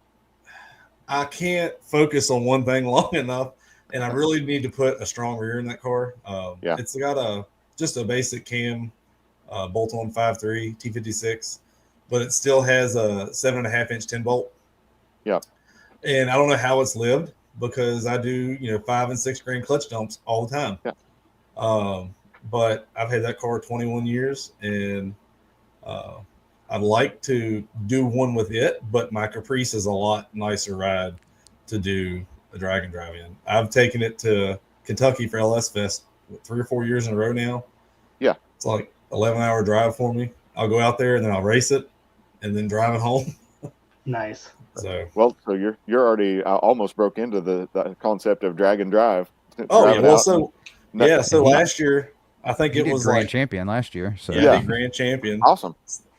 I can't focus on one thing long enough, and I really need to put a strong rear in that car. It's got just a basic cam bolt-on 5.3 T56, but it still has a 7.5-inch 10-bolt. Yeah. And I don't know how it's lived because I do, 5 and 6 grain clutch dumps all the time. Yeah. But I've had that car 21 years, and I'd like to do one with it, but my Caprice is a lot nicer ride to do a drag and drive in. I've taken it to Kentucky for LS Fest 3 or 4 years in a row now. Yeah. It's like 11-hour drive for me. I'll go out there and then I'll race it and then drive it home. Nice. So you're already almost broke into the concept of drag and drive. Oh yeah, well so last year I think You it did was grand like champion last year. So yeah, grand champion. Awesome.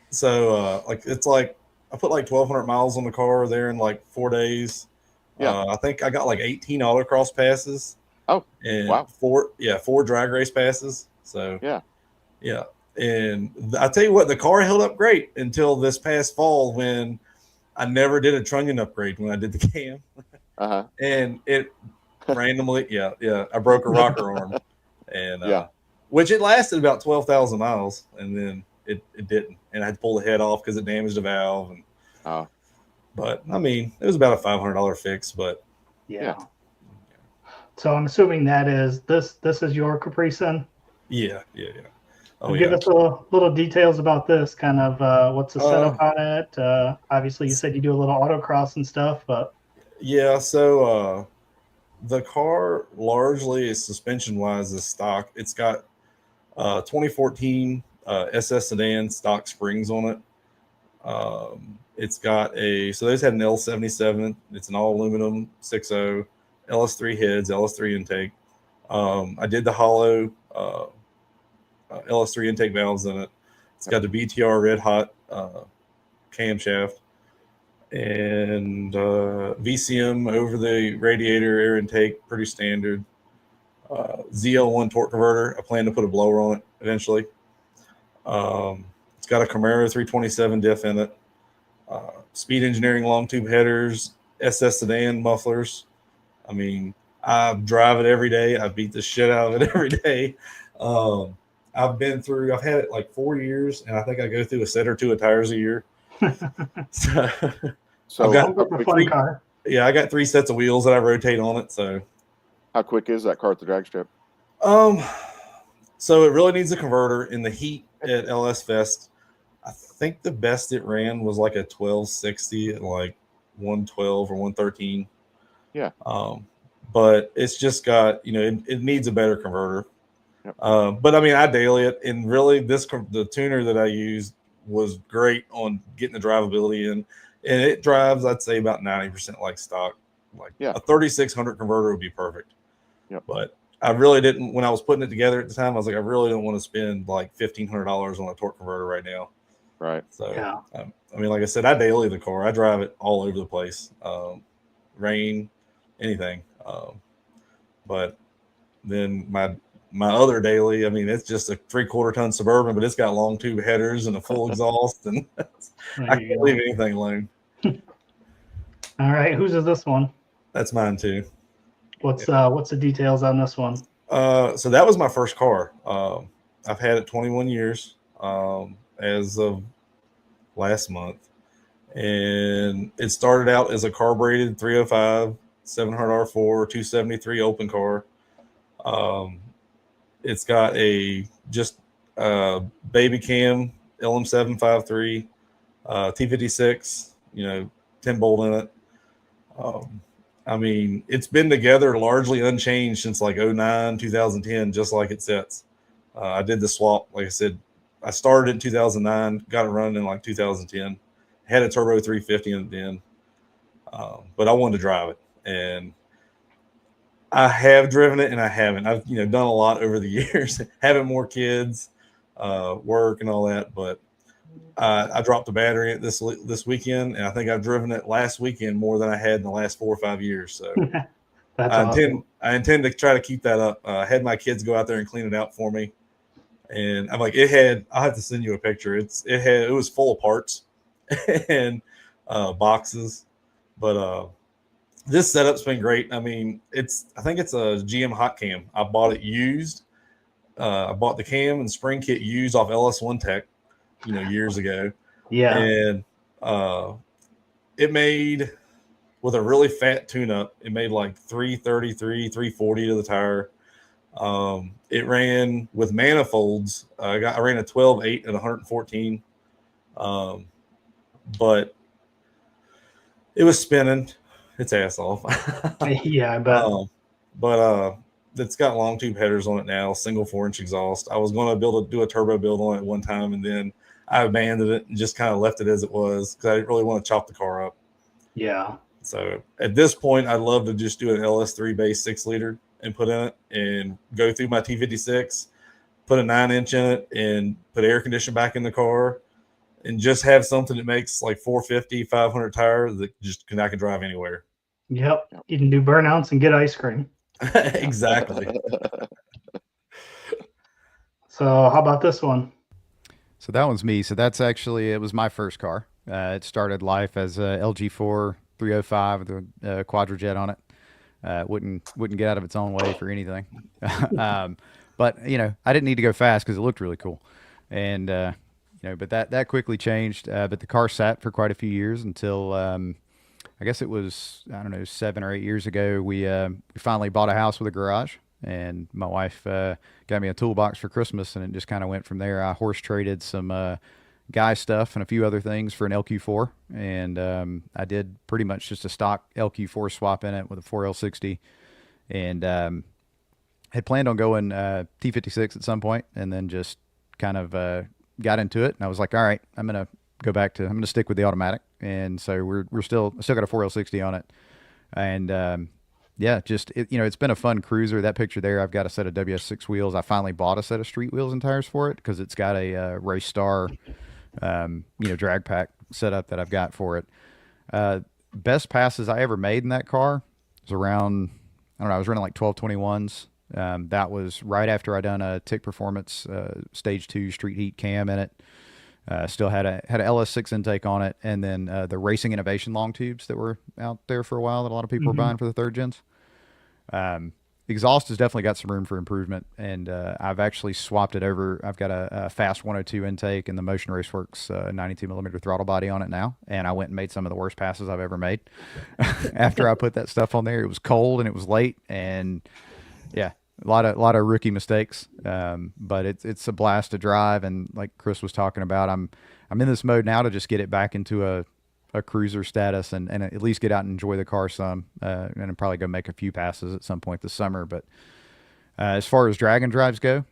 So it's like I put like 1,200 miles on the car there in like 4 days. Yeah, I think I got like 18 autocross passes. Oh, and wow. 4 drag race passes. So yeah. And I tell you what, the car held up great until this past fall when I never did a trunnion upgrade when I did the cam. And it randomly, I broke a rocker arm, and which it lasted about 12,000 miles, and then it didn't, and I had to pull the head off because it damaged the valve. And but I mean, it was about a $500 fix, but yeah. So I'm assuming that is this is your Caprice then? Yeah. Oh Give yeah. us a little details about this, kind of what's the setup on it. Obviously, you said you do a little autocross and stuff, but Yeah, so the car largely is suspension wise is stock. It's got 2014 SS sedan stock springs on it. It's got so those had an L77. It's an all aluminum 6.0 LS3 heads, LS3 intake. I did the hollow LS3 intake valves in it. It's got the BTR red hot camshaft and VCM over the radiator air intake, pretty standard. ZL1 torque converter. I plan to put a blower on it eventually. It's got a Camaro 327 diff in it. Speed Engineering long tube headers, SS sedan mufflers. I mean, I drive it every day. I beat the shit out of it every day. I've had it like 4 years, and I think I go through a set or two of tires a year. So I've got a fun car. Yeah, I got 3 sets of wheels that I rotate on it. So how quick is that car at the drag strip? So it really needs a converter. In the heat at LS Fest, I think the best it ran was like a 1260 at like 112 or 113. Yeah. But it's just got, it needs a better converter. Yep. But I mean, I daily it, and really the tuner that I used was great on getting the drivability in, and it drives, I'd say, about 90% like stock. Like a 3600 converter would be perfect. Yep. But I really didn't, when I was putting it together at the time, I was like, I really don't want to spend like $1,500 on a torque converter right now. Right. So, I mean, like I said, I daily the car. I drive it all over the place. Rain, anything. But then my other daily, I mean, it's just a 3/4 ton Suburban, but it's got long tube headers and a full exhaust, and I can't leave anything alone. All right, whose is this one? That's mine too. What's the details on this one? So that was my first car. I've had it 21 years as of last month, and it started out as a carbureted 305 700R4 273 open car. It's got a baby cam LM753 T56, 10 bolt in it. I mean, it's been together largely unchanged since like 09, 2010, just like it sits. I did the swap. Like I said, I started in 2009, got it running in like 2010, had a turbo 350 in it then. But I wanted to drive it, and I have driven it and I haven't. I've done a lot over the years, having more kids, work and all that. But I dropped the battery in this weekend, and I think I've driven it last weekend more than I had in the last 4 or 5 years. So I intend to try to keep that up. I had my kids go out there and clean it out for me, and I'm like, I'll have to send you a picture. It was full of parts and boxes, but this setup's been great. I mean, I think it's a GM hot cam. I bought it used. I bought the cam and spring kit used off LS1 Tech, years ago. Yeah. And it made, with a really fat tune-up, it made like 333, 340 to the tire. It ran with manifolds. I ran a 12.8 at 114. But it was spinning its ass off. Yeah, I bet. But it's got long tube headers on it now, single 4-inch exhaust. I was going to do a turbo build on it one time, and then I abandoned it and just kind of left it as it was because I didn't really want to chop the car up. Yeah. So at this point, I'd love to just do an LS3 base 6-liter and put in it and go through my T56, put a 9-inch in it, and put air conditioning back in the car, and just have something that makes like 450, 500 tire that I can drive anywhere. Yep. You can do burnouts and get ice cream. Exactly. So how about this one? So that one's me. So that's actually, it was my first car. It started life as a LG4 305 with a Quadrajet on it. Wouldn't get out of its own way for anything. But I didn't need to go fast because it looked really cool. And but that quickly changed. But the car sat for quite a few years until I guess it was, I don't know, 7 or 8 years ago. We finally bought a house with a garage, and my wife got me a toolbox for Christmas, and it just kind of went from there. I horse traded some guy stuff and a few other things for an LQ4, and I did pretty much just a stock LQ4 swap in it with a 4L60, and had planned on going T56 at some point, and then just kind of got into it, and I was like, all right, I'm gonna stick with the automatic, and so I still got a 4L60 on it, and yeah, it's been a fun cruiser. That picture there, I've got a set of WS6 wheels. I finally bought a set of street wheels and tires for it because it's got a Race Star drag pack setup that I've got for it. Best passes I ever made in that car was around, I don't know, I was running like 1221s. That was right after I done a Tick Performance Stage 2 Street Heat cam in it. Still had a LS6 intake on it, and then the Racing Innovation long tubes that were out there for a while that a lot of people were buying for the third gens. Exhaust has definitely got some room for improvement, and I've actually swapped it over. I've got a Fast 102 intake and the Motion Raceworks 92 millimeter throttle body on it now, and I went and made some of the worst passes I've ever made. After I put that stuff on there, it was cold and it was late, and yeah, a lot of rookie mistakes. But it's a blast to drive, and like Chris was talking about, I'm in this mode now to just get it back into a cruiser status and at least get out and enjoy the car some, and I'll probably go make a few passes at some point this summer. But as far as drag and drives go,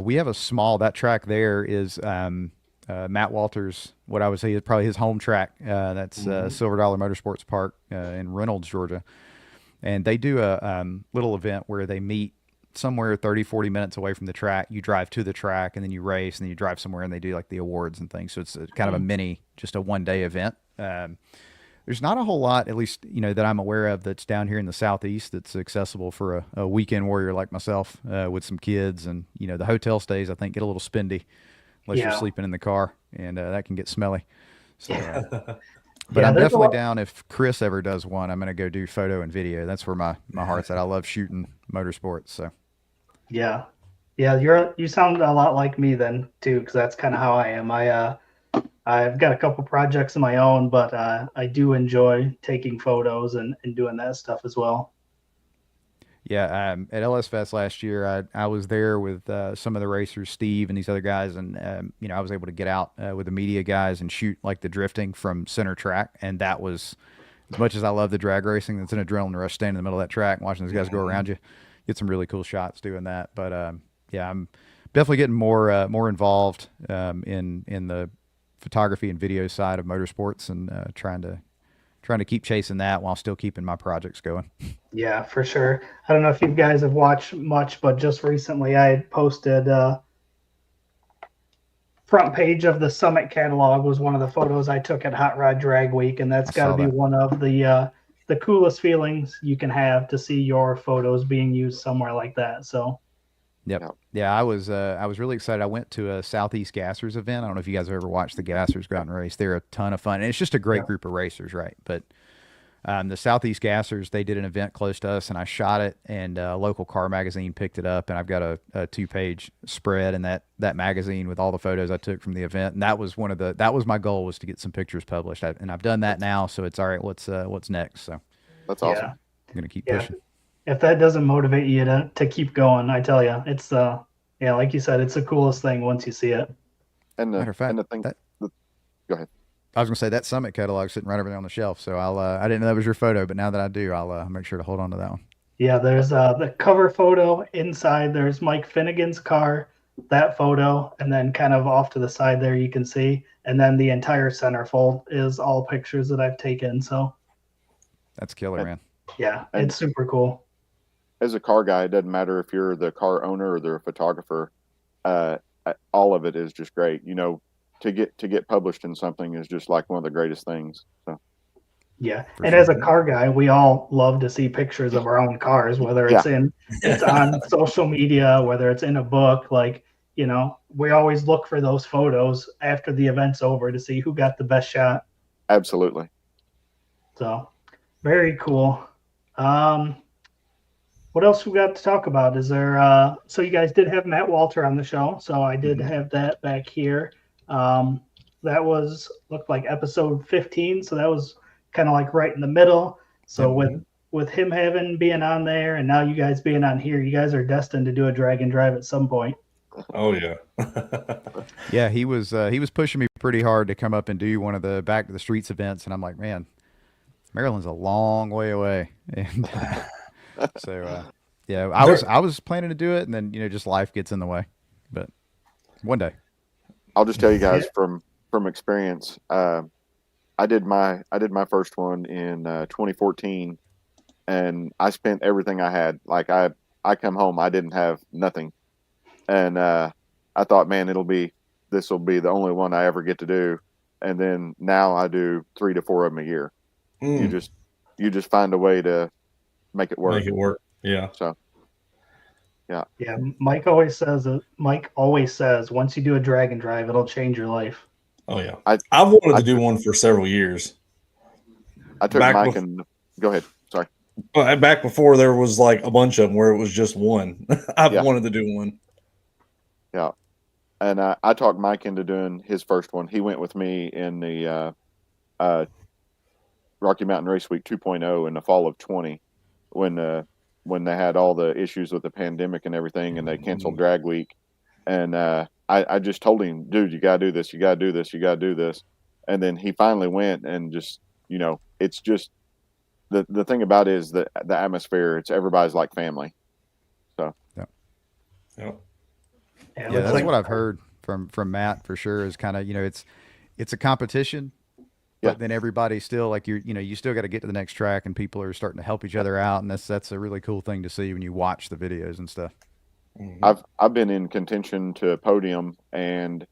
we have that track there is Matt Walters, what I would say is probably his home track. That's Silver Dollar Motorsports Park in Reynolds, Georgia. And they do a little event where they meet somewhere 30-40 minutes away from the track. You drive to the track, and then you race, and then you drive somewhere, and they do like the awards and things. So it's kind of a mini, just a one-day event. There's not a whole lot, at least, that I'm aware of, that's down here in the Southeast that's accessible for a weekend warrior like myself, with some kids. And, the hotel stays, I think, get a little spendy unless you're sleeping in the car, and that can get smelly. So, but I'm definitely down. If Chris ever does one, I'm going to go do photo and video. That's where my heart's at. I love shooting motorsports. So yeah, you sound a lot like me then too, because that's kind of how I am. I've got a couple projects of my own, but I do enjoy taking photos and doing that stuff as well. Yeah, at LS Fest last year, I was there with some of the racers, Steve and these other guys, and I was able to get out with the media guys and shoot like the drifting from center track, and that was, as much as I love the drag racing, that's an adrenaline rush standing in the middle of that track and watching those guys go around you. Get some really cool shots doing that. But yeah, I'm definitely getting more involved in the photography and video side of motorsports, and trying to keep chasing that while still keeping my projects going. Yeah, for sure. I don't know if you guys have watched much, but just recently I had posted front page of the Summit catalog was one of the photos I took at Hot Rod Drag Week, and that's got to be one of the coolest feelings you can have, to see your photos being used somewhere like that. So Yep. Yeah, I was really excited. I went to a Southeast Gassers event. I don't know if you guys have ever watched the Gassers go out and race. They're a ton of fun, and it's just a great group of racers, right? But the Southeast Gassers, they did an event close to us, and I shot it, and a local car magazine picked it up, and I've got a 2-page spread in that magazine with all the photos I took from the event. And that was that was my goal, was to get some pictures published, and I've done that now. So it's all right. What's next? So that's awesome. Yeah. I'm gonna keep pushing. If that doesn't motivate you to keep going, I tell you, it's like you said, it's the coolest thing once you see it. And Matter of fact, go ahead. I was gonna say that Summit catalog sitting right over there on the shelf. So I didn't know that was your photo, but now that I do, I'll make sure to hold on to that one. Yeah, there's the cover photo inside. There's Mike Finnegan's car, that photo, and then kind of off to the side there you can see, and then the entire centerfold is all pictures that I've taken. So that's killer, man. Yeah, it's super cool. As a car guy, it doesn't matter if you're the car owner or the photographer. All of it is just great. To get published in something is just like one of the greatest things. So. Yeah, and as a car guy, we all love to see pictures of our own cars, whether it's it's on social media, whether it's in a book. Like, we always look for those photos after the event's over to see who got the best shot. Absolutely. So, very cool. What else we got to talk about? Is there so you guys did have Matt Walter on the show, so I did have that back here. That looked like episode 15, so that was kind of like right in the middle. So with with him being on there, and now you guys being on here, you guys are destined to do a drag and drive at some point. Oh yeah. Yeah, he was pushing me pretty hard to come up and do one of the Back to the Streets events, and I'm like, man, Maryland's a long way away, and so yeah, I was planning to do it, and then just life gets in the way, but one day. I'll just tell you guys from experience. I did my first one in 2014, and I spent everything I had. Like I come home, I didn't have nothing, and I thought, man, this will be the only one I ever get to do. And then now I do 3 to 4 of them a year. You just find a way to make it work. Make it work. Yeah. So. Yeah. Yeah. Mike always says once you do a drag and drive, it'll change your life. Oh yeah. I've wanted to do one for several years. I took Mike and go ahead. Sorry. Back before there was like a bunch of them where it was just one. I've wanted to do one. Yeah. And I talked Mike into doing his first one. He went with me in the Rocky Mountain Race Week 2.0 in the fall of 20 when they had all the issues with the pandemic and everything, and they canceled drag week. And I just told him, dude, you got to do this. You got to do this. You got to do this. And then he finally went, and just, it's just the thing about it is the atmosphere. It's everybody's like family. So. Yeah. Yeah, that's what I've heard from Matt for sure. Is kind of it's a competition, but then everybody still like you still got to get to the next track, and people are starting to help each other out, and that's a really cool thing to see when you watch the videos and stuff. I've been in contention to a podium and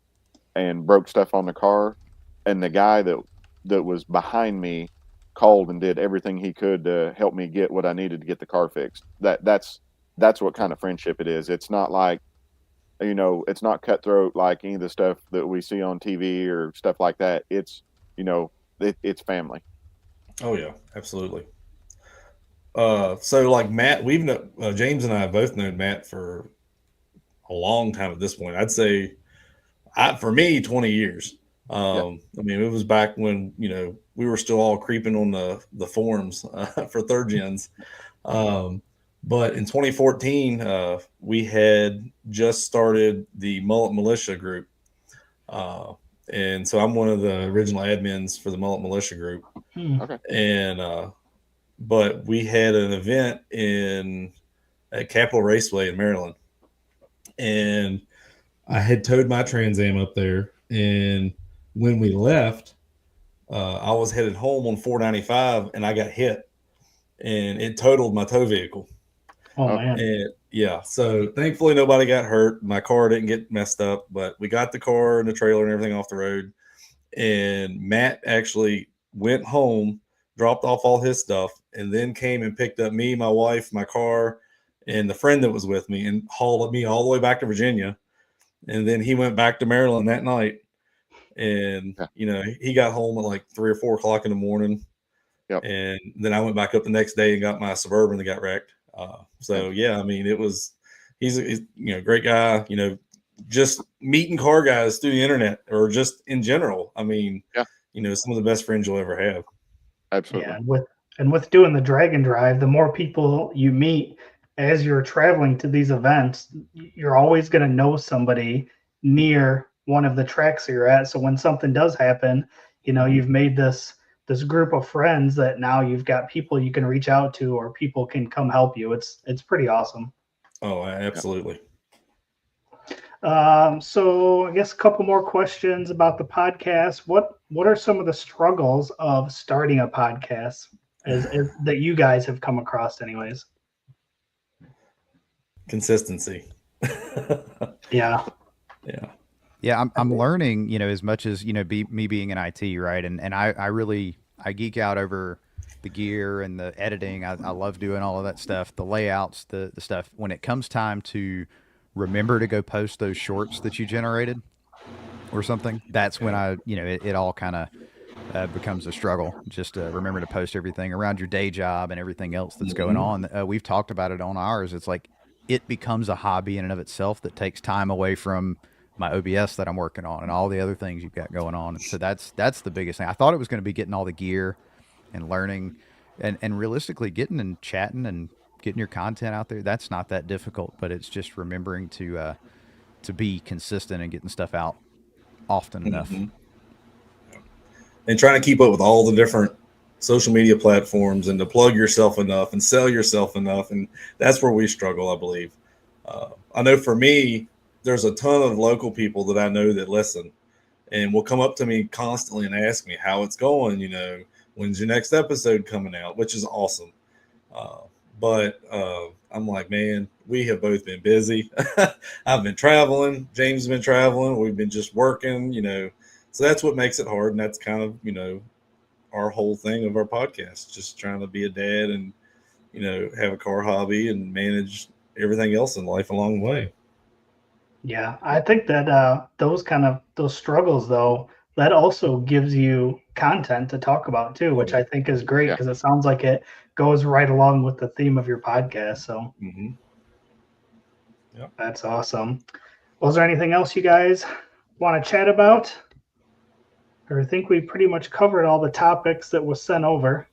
broke stuff on the car, and the guy that was behind me called and did everything he could to help me get what I needed to get the car fixed. That's what kind of friendship it is. It's not like, it's not cutthroat like any of the stuff that we see on TV or stuff like that. It's, it's family. Oh yeah, absolutely. So like Matt, James and I have both known Matt for a long time at this point. I'd say, for me, 20 years. I mean, it was back when we were still all creeping on the forums for third gens. But in 2014, we had just started the Mullet Militia group. And so I'm one of the original admins for the Mullet Militia group. Okay. And, but we had an event at Capitol Raceway in Maryland. And I had towed my Trans Am up there. And when we left, I was headed home on 495 and I got hit. And it totaled my tow vehicle. Oh, man. And yeah, so thankfully nobody got hurt. My car didn't get messed up, but we got the car and the trailer and everything off the road. And Matt actually went home, dropped off all his stuff, and then came and picked up me, my wife, my car, and the friend that was with me, and hauled me all the way back to Virginia. And then he went back to Maryland that night. And, he got home at like 3 or 4 o'clock in the morning. Yep. And then I went back up the next day and got my Suburban that got wrecked. So yeah, I mean, he's a great guy, just meeting car guys through the internet or just in general. I mean, some of the best friends you'll ever have. Absolutely. Yeah, and with doing the drag and drive, the more people you meet as you're traveling to these events, you're always going to know somebody near one of the tracks you're at. So when something does happen, you've made this group of friends that now you've got people you can reach out to, or people can come help you. It's pretty awesome. Oh, absolutely. So I guess a couple more questions about the podcast. What are some of the struggles of starting a podcast as that you guys have come across anyways? Consistency. Yeah. Yeah, I'm learning, as much as, me being in IT, right? And I geek out over the gear and the editing. I love doing all of that stuff, the layouts, the stuff. When it comes time to remember to go post those shorts that you generated or something, that's when it all kind of becomes a struggle. Just to remember to post everything around your day job and everything else that's going on. We've talked about it on ours. It's like it becomes a hobby in and of itself that takes time away from my OBS that I'm working on and all the other things you've got going on. And so that's the biggest thing. I thought it was going to be getting all the gear and learning and realistically, getting and chatting and getting your content out there, that's not that difficult. But it's just remembering to be consistent and getting stuff out often enough. Mm-hmm. And trying to keep up with all the different social media platforms and to plug yourself enough and sell yourself enough. And that's where we struggle, I believe. I know for me, there's a ton of local people that I know that listen and will come up to me constantly and ask me how it's going. You know, when's your next episode coming out, which is awesome. But I'm like, man, we have both been busy. I've been traveling. James has been traveling. We've been just working, you know. So that's what makes it hard. And that's kind of, you know, our whole thing of our podcast, just trying to be a dad and, you know, have a car hobby and manage everything else in life along the way. Yeah, I think that those struggles though, that also gives you content to talk about too, which I think is great Yeah. because it sounds like it goes right along with the theme of your podcast. So Mm-hmm. Yep. that's awesome. Was there anything else you guys want to chat about? Or I think we pretty much covered all the topics that was sent over.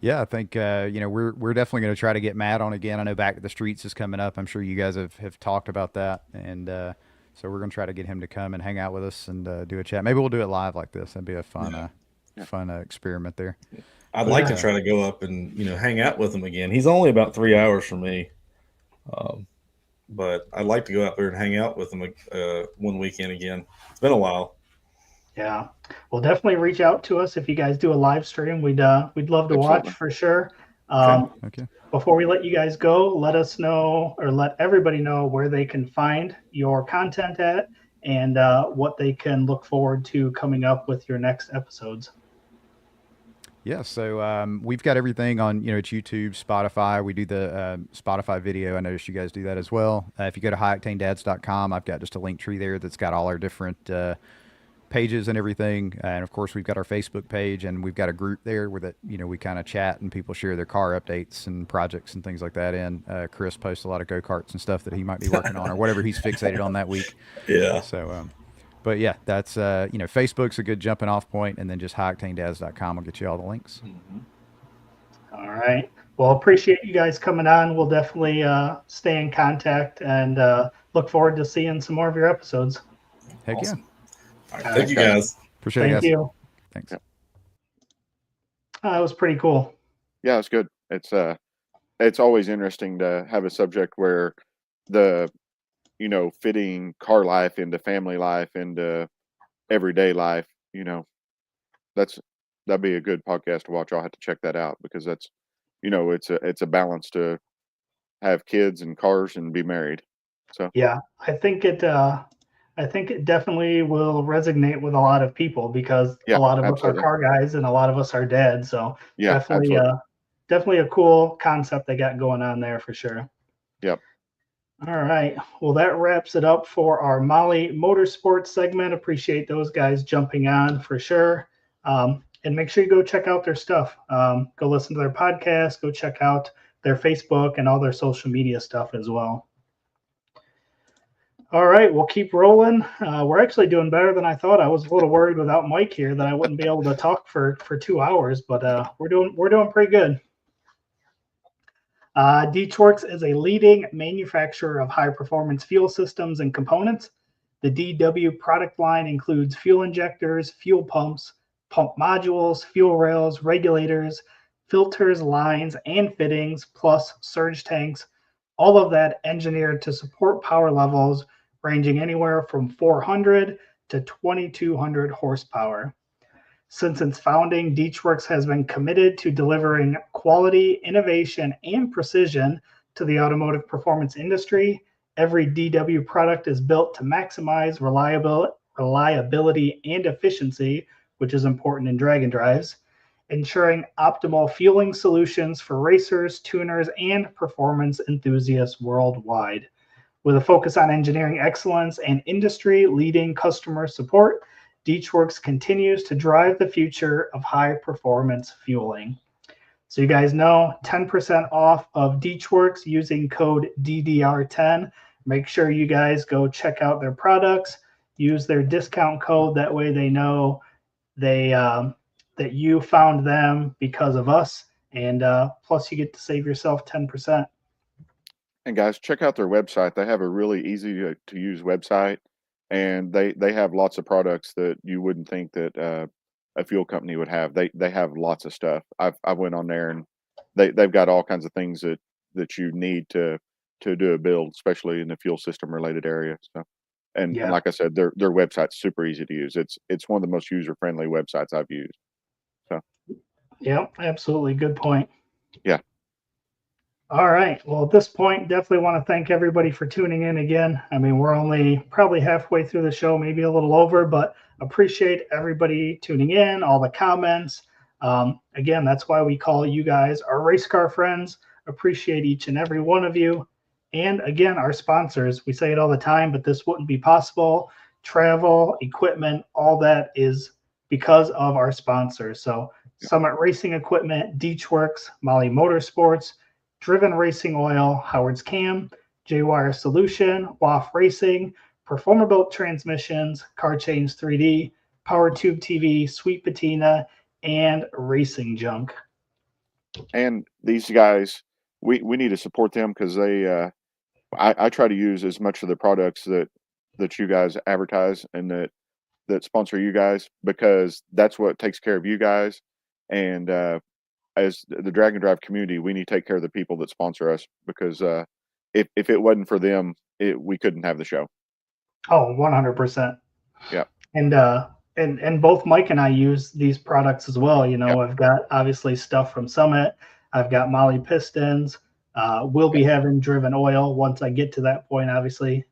Yeah, I think you know, we're definitely going to try to get Matt on again. I know Back to the Streets is coming up. I'm sure you guys have talked about that, and so we're going to try to get him to come and hang out with us and do a chat. Maybe we'll do it live like this. That'd be a fun fun experiment there. I'd like to try to go up and, you know, hang out with him again. He's only about 3 hours from me, but I'd like to go out there and hang out with him one weekend again. It's been a while. Yeah, well, definitely reach out to us if you guys do a live stream. We'd love to watch for sure. Okay. Before we let you guys go, let us know or let everybody know where they can find your content at and what they can look forward to coming up with your next episodes. Yeah, so we've got everything on, you know, it's YouTube, Spotify. We do the Spotify video. I noticed you guys do that as well. If you go to highoctanedads.com, I've got just a link tree there that's got all our different pages and everything. And of course, we've got our Facebook page, and we've got a group there where that, you know, we kind of chat and people share their car updates and projects and things like that. And Chris posts a lot of go-karts and stuff that he might be working on or whatever he's fixated on that week. Yeah. So, but yeah, that's, you know, Facebook's a good jumping off point, and then just highoctanedads.com will get you all the links. Mm-hmm. All right. Well, appreciate you guys coming on. We'll definitely stay in contact and look forward to seeing some more of your episodes. Heck Awesome. yeah. All right, thank you guys. Appreciate it, Thank guys. you. Thanks. That was pretty cool. Yeah, it's good. It's always interesting to have a subject where the, you know, fitting car life into family life, into everyday life, you know, that'd be a good podcast to watch. I'll have to check that out because that's, you know, it's a balance to have kids and cars and be married. So Yeah, I think it definitely will resonate with a lot of people because Yeah, a lot of us absolutely. are car guys and a lot of us are dads. So yeah, definitely, absolutely. definitely a cool concept they got going on there for sure. Yep. All right. Well, that wraps it up for our Molly Motorsports segment. Appreciate those guys jumping on for sure. And make sure you go check out their stuff. Go listen to their podcast. Go check out their Facebook and all their social media stuff as well. All right, we'll keep rolling. We're actually doing better than I thought. I was a little worried without Mike here that I wouldn't be able to talk for 2 hours, but we're doing pretty good. DTWorks is a leading manufacturer of high-performance fuel systems and components. The DW product line includes fuel injectors, fuel pumps, pump modules, fuel rails, regulators, filters, lines, and fittings, plus surge tanks. All of that engineered to support power levels ranging anywhere from 400 to 2,200 horsepower. Since its founding, DTWorks has been committed to delivering quality, innovation, and precision to the automotive performance industry. Every DW product is built to maximize reliability and efficiency, which is important in drag and drives, ensuring optimal fueling solutions for racers, tuners, and performance enthusiasts worldwide. With a focus on engineering excellence and industry-leading customer support, DTWorks continues to drive the future of high-performance fueling. So you guys know 10% off of DTWorks using code DDR10. Make sure you guys go check out their products, use their discount code. That way they know they that you found them because of us, and plus you get to save yourself 10%. And guys, check out their website. They have a really easy to use website, and they have lots of products that you wouldn't think that a fuel company would have. They have lots of stuff. I went on there, and they've got all kinds of things that you need to do a build, especially in the fuel system related area. So, and Yeah. like I said, their website's super easy to use. It's one of the most user friendly websites I've used. So, Yep, absolutely. Good point. yeah. All right. Well, at this point, definitely want to thank everybody for tuning in again. I mean, we're only probably halfway through the show, maybe a little over, but appreciate everybody tuning in, all the comments. Again, that's why we call you guys our race car friends. Appreciate each and every one of you. And again, our sponsors. We say it all the time, but this wouldn't be possible. Travel, equipment, all that is because of our sponsors. So Summit Racing Equipment, Deechworks, Molly Motorsports, Driven Racing Oil, Howard's Cam, J-Wire Solution, WAF Racing, Performaboat Transmissions, Car Change 3D, Power Tube TV, Sweet Patina, and Racing Junk. And these guys, we need to support them because they I try to use as much of the products that you guys advertise and that sponsor you guys, because that's what takes care of you guys. And as the Drag and Drive community, we need to take care of the people that sponsor us, because if it wasn't for them, we couldn't have the show. Oh, 100%. Yeah. And both Mike and I use these products as well. You know, Yep. I've got obviously stuff from Summit. I've got Molly Pistons. We'll be having Driven Oil once I get to that point, obviously.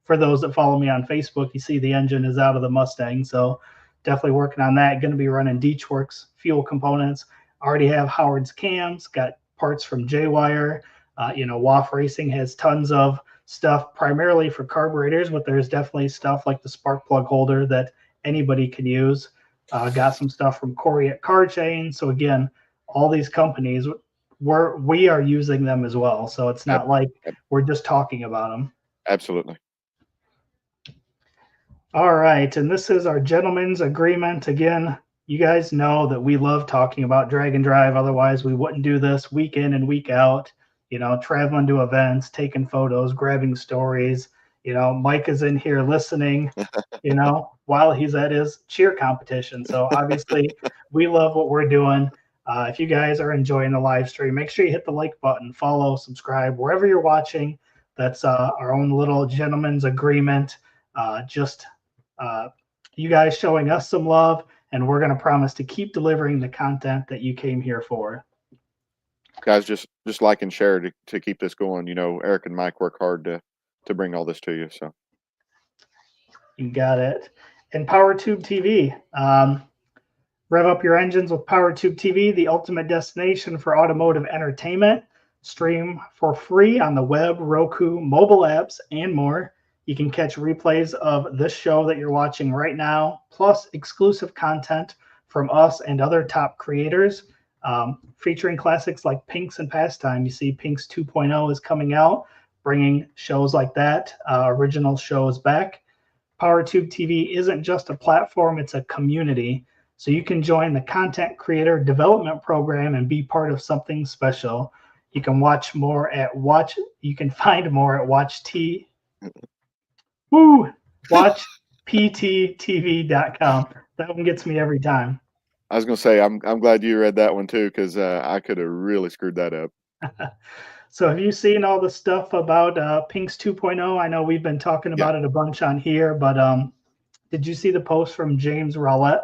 For those that follow me on Facebook, you see the engine is out of the Mustang. So definitely working on that. Going to be running Deechworks fuel components. Already have Howard's cams, got parts from J-Wire. WAF Racing has tons of stuff primarily for carburetors, but there's definitely stuff like the spark plug holder that anybody can use. Got some stuff from Corey at Car Chain. So again, all these companies, we are using them as well. So it's not like we're just talking about them. Absolutely. All right. And this is our gentleman's agreement. Again, you guys know that we love talking about Drag and Drive. Otherwise, we wouldn't do this week in and week out, traveling to events, taking photos, grabbing stories. Mike is in here listening, while he's at his cheer competition. So obviously we love what we're doing. If you guys are enjoying the live stream, make sure you hit the like button, follow, subscribe, wherever you're watching. That's our own little gentleman's agreement. You guys showing us some love, and we're going to promise to keep delivering the content that you came here for. Guys, just like and share to keep this going. Eric and Mike work hard to bring all this to you. So you got it. And Power Tube TV. Rev up your engines with Power Tube TV, the ultimate destination for automotive entertainment. Stream for free on the web, Roku, mobile apps, and more. You can catch replays of this show that you're watching right now, plus exclusive content from us and other top creators, featuring classics like Pinks and Pastime. You see Pinks 2.0 is coming out, bringing shows like that, original shows back. PowerTube TV isn't just a platform, it's a community. So you can join the content creator development program and be part of something special. You can find more at watchpttv.com. That one gets me every time. I was going to say, I'm glad you read that one too, because I could have really screwed that up. So have you seen all the stuff about Pinks 2.0? I know we've been talking about it a bunch on here, but did you see the post from James Rowlett?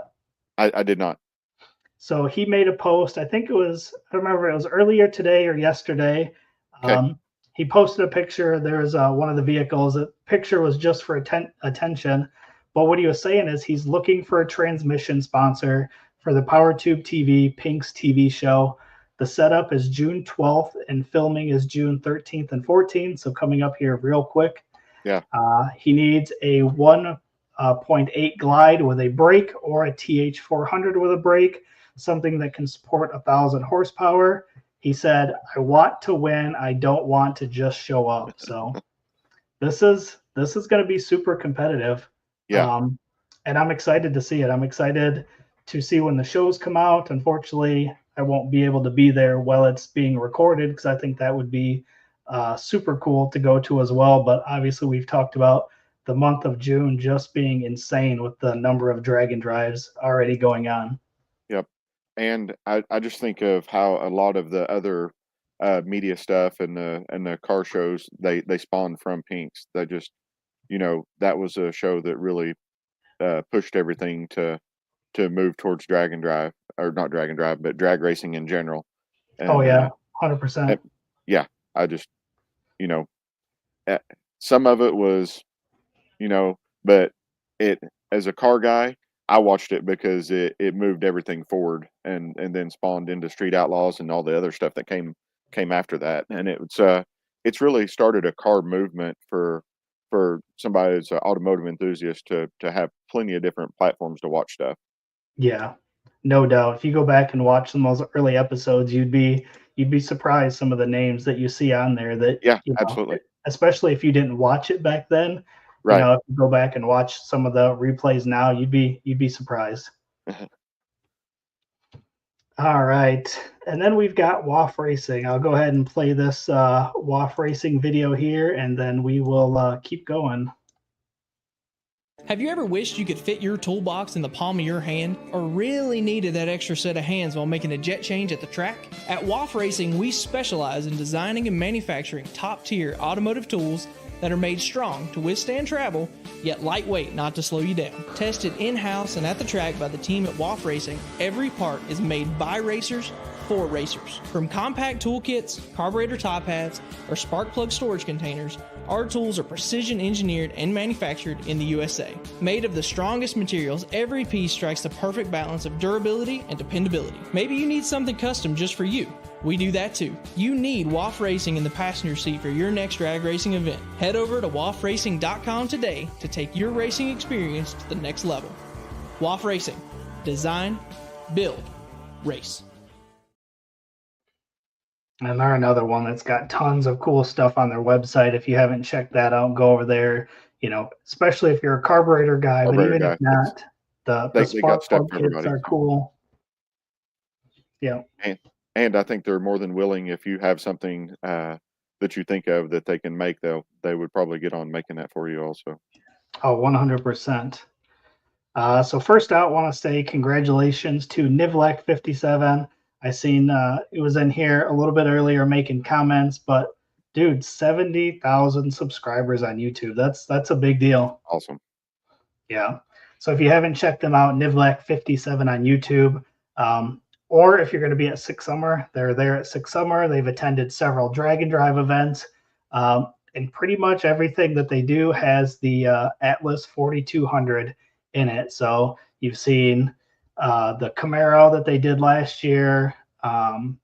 I did not. So he made a post. I think I don't remember, it was earlier today or yesterday. Okay. He posted a picture. There's one of the vehicles. The picture was just for attention. But what he was saying is he's looking for a transmission sponsor for the PowerTube TV Pinks TV show. The setup is June 12th and filming is June 13th and 14th. So coming up here real quick. Yeah. He needs a 1.8 Glide with a brake or a TH400 with a brake, something that can support 1,000 horsepower. He said, I want to win. I don't want to just show up. So this is going to be super competitive. Yeah. And I'm excited to see it. I'm excited to see when the shows come out. Unfortunately, I won't be able to be there while it's being recorded because I think that would be super cool to go to as well. But obviously, we've talked about the month of June just being insane with the number of drag and drives already going on. Yep. And I just think of how a lot of the other media stuff and the car shows they spawned from Pinks. They just, that was a show that really pushed everything to move towards drag and drive, or not drag and drive, but drag racing in general. Oh And yeah, 100%. yeah, I just, some of it was, but it, as a car guy, I watched it because it moved everything forward and then spawned into Street Outlaws and all the other stuff that came after that. And it's really started a car movement for somebody who's an automotive enthusiast to have plenty of different platforms to watch stuff. Yeah, no doubt. If you go back and watch some of those early episodes, you'd be surprised some of the names that you see on there that Yeah, absolutely. Especially if you didn't watch it back then. Right. If you go back and watch some of the replays now, you'd be surprised. All right. And then we've got WAF Racing. I'll go ahead and play this WAF Racing video here, and then we will keep going. Have you ever wished you could fit your toolbox in the palm of your hand, or really needed that extra set of hands while making a jet change at the track? At WAF Racing, we specialize in designing and manufacturing top-tier automotive tools that are made strong to withstand travel, yet lightweight not to slow you down. Tested in-house and at the track by the team at WAF Racing, every part is made by racers for racers. From compact toolkits, carburetor top hats, or spark plug storage containers, our tools are precision engineered and manufactured in the USA. Made of the strongest materials, every piece strikes the perfect balance of durability and dependability. Maybe you need something custom just for you. We do that too. You need WAF Racing in the passenger seat for your next drag racing event. Head over to wafracing.com today to take your racing experience to the next level. WAF Racing. Design, build, race. And they're another one that's got tons of cool stuff on their website. If you haven't checked that out, go over there. Especially if you're a carburetor guy, but even if not, the spark plug kits are cool. Yeah. And I think they're more than willing, if you have something that you think of that they can make, they would probably get on making that for you also. Oh, 100%. So first out, I want to say congratulations to Nivlek57. I seen it was in here a little bit earlier making comments, but dude, 70,000 subscribers on YouTube. That's a big deal. Awesome. Yeah. So if you haven't checked them out, Nivlek57 on YouTube, or if you're going to be at Six Summer, they're there at Six Summer. They've attended several drag and drive events, and pretty much everything that they do has the Atlas 4200 in it. So you've seen the Camaro that they did last year, and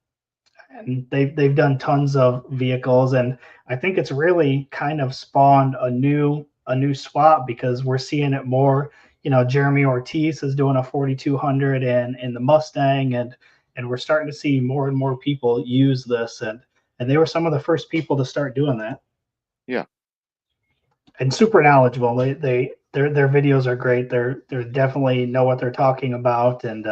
they've done tons of vehicles, and I think it's really kind of spawned a new swap because we're seeing it more. Jeremy Ortiz is doing a 4200 in the Mustang, and we're starting to see more and more people use this, and they were some of the first people to start doing that. Yeah. And super knowledgeable. Their videos are great. They're definitely know what they're talking about, and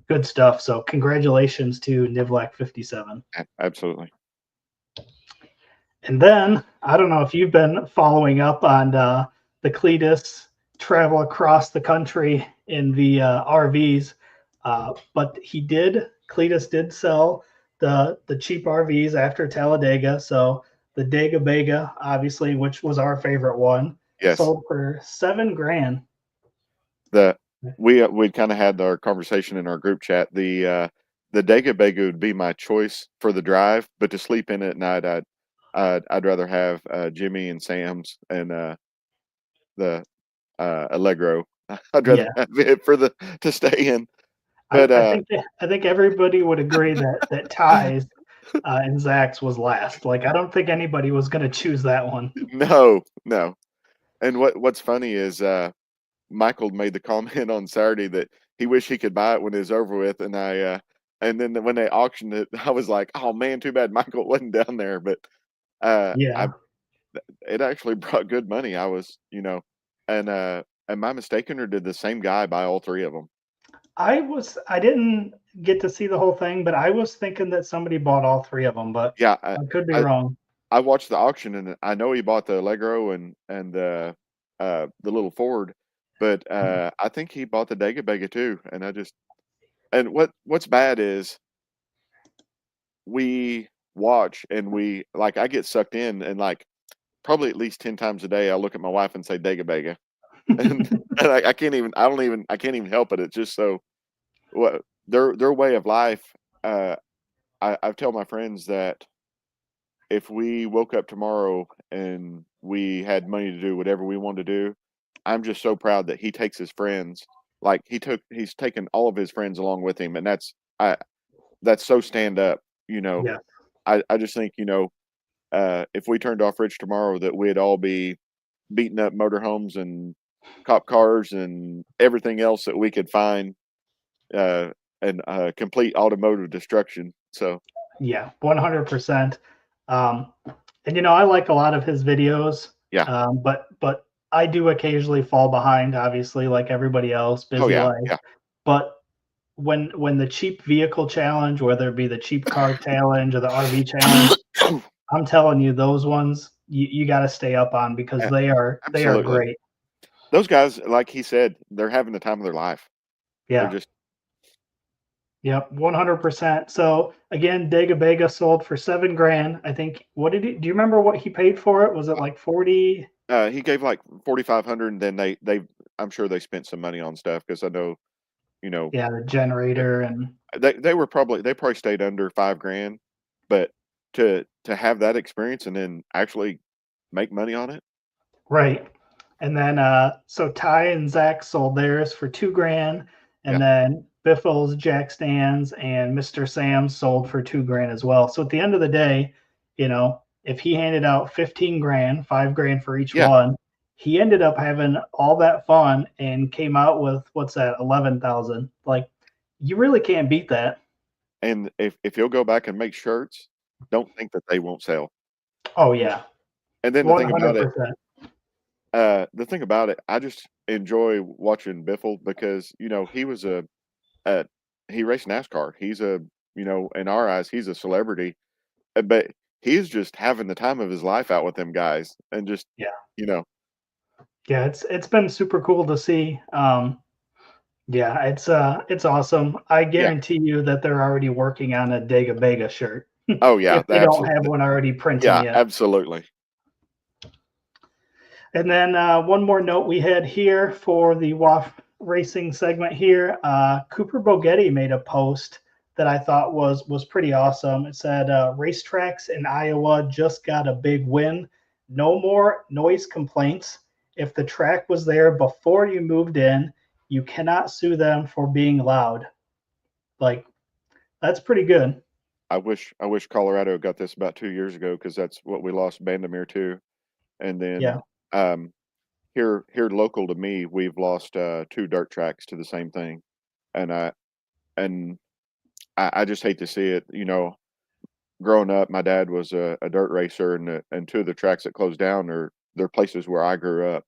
good stuff. So congratulations to Nivlek57. Absolutely. And then I don't know if you've been following up on the Cleetus travel across the country in the RVs, but Cleetus did sell the cheap RVs after Talladega. So the DegaBega, obviously, which was our favorite one, yes, sold for $7,000. We kind of had our conversation in our group chat. The DegaBega would be my choice for the drive, but to sleep in at night, I'd rather have Jimmy and Sam's and the Allegro. I'd rather have it to stay in. But I think everybody would agree that Ty's and Zach's was last. Like, I don't think anybody was going to choose that one. No. And what's funny is Michael made the comment on Saturday that he wished he could buy it when it was over with, and and then when they auctioned it, I was like, oh man, too bad Michael wasn't down there. But it actually brought good money. I was, and am I mistaken, or did the same guy buy all three of them? I didn't get to see the whole thing, but I was thinking that somebody bought all three of them, but Yeah, I could be I, wrong. I watched the auction, and I know he bought the Allegro and the little Ford, but I think he bought the DegaBega too. And what's bad is we watch and we like I get sucked in, and like probably at least 10 times a day I look at my wife and say DegaBega, and I can't even help it. It's just so what their way of life. I tell my friends that if we woke up tomorrow and we had money to do whatever we wanted to do, I'm just so proud that he takes his friends. Like he's taken all of his friends along with him, and that's so stand up. You know, Yeah. I just think if we turned off Rich tomorrow, that we'd all be beating up motorhomes and cop cars and everything else that we could find, and complete automotive destruction. So Yeah, 100%. Um, and I like a lot of his videos. yeah, but I do occasionally fall behind, obviously, like everybody else, oh busy yeah, life. yeah, But when the cheap vehicle challenge, whether it be the cheap car challenge or the RV challenge, I'm telling you, those ones you got to stay up on because they are absolutely. great. Those guys, like he said, they're having the time of their life. They're Yeah. just Yep, 100%. So again, DegaBega sold for $7,000. I think. What did he? Do you remember what he paid for it? Was it like 40? he gave like 4,500, and then they I'm sure they spent some money on stuff because I know you know Yeah, the generator and they probably stayed under 5 grand, but to have that experience and then actually make money on it. right. And then so Ty and Zach sold theirs for $2,000, Yeah, and then Biffles, Jack Stands, and Mr. Sam sold for $2,000 as well. So at the end of the day, if he handed out 15,000, $5,000 for each yeah. one, he ended up having all that fun and came out with what's that, 11,000. Like, you really can't beat that. And if you'll go back and make shirts, don't think that they won't sell. Oh yeah, And then 100%. the thing about it, I just enjoy watching Biffle because he was he raced NASCAR. He's in our eyes, he's a celebrity, but he's just having the time of his life out with them guys, and just Yeah, you know, yeah. It's been super cool to see. Yeah, it's awesome. I yeah, guarantee you that they're already working on a DegaBega shirt oh yeah, if they don't have one already printing yeah, yet. absolutely, And then one more note we had here for the WAF racing segment here. Cooper Bogetti made a post that I thought was pretty awesome. It said, racetracks in Iowa just got a big win. No more noise complaints. If the track was there before you moved in, you cannot sue them for being loud. Like, that's pretty good. I wish Colorado got this about 2 years ago because that's what we lost Bandamere to, and then Yeah. um, here local to me, we've lost two dirt tracks to the same thing, and and I just hate to see it. Growing up, my dad was a dirt racer, and two of the tracks that closed down they're places where I grew up.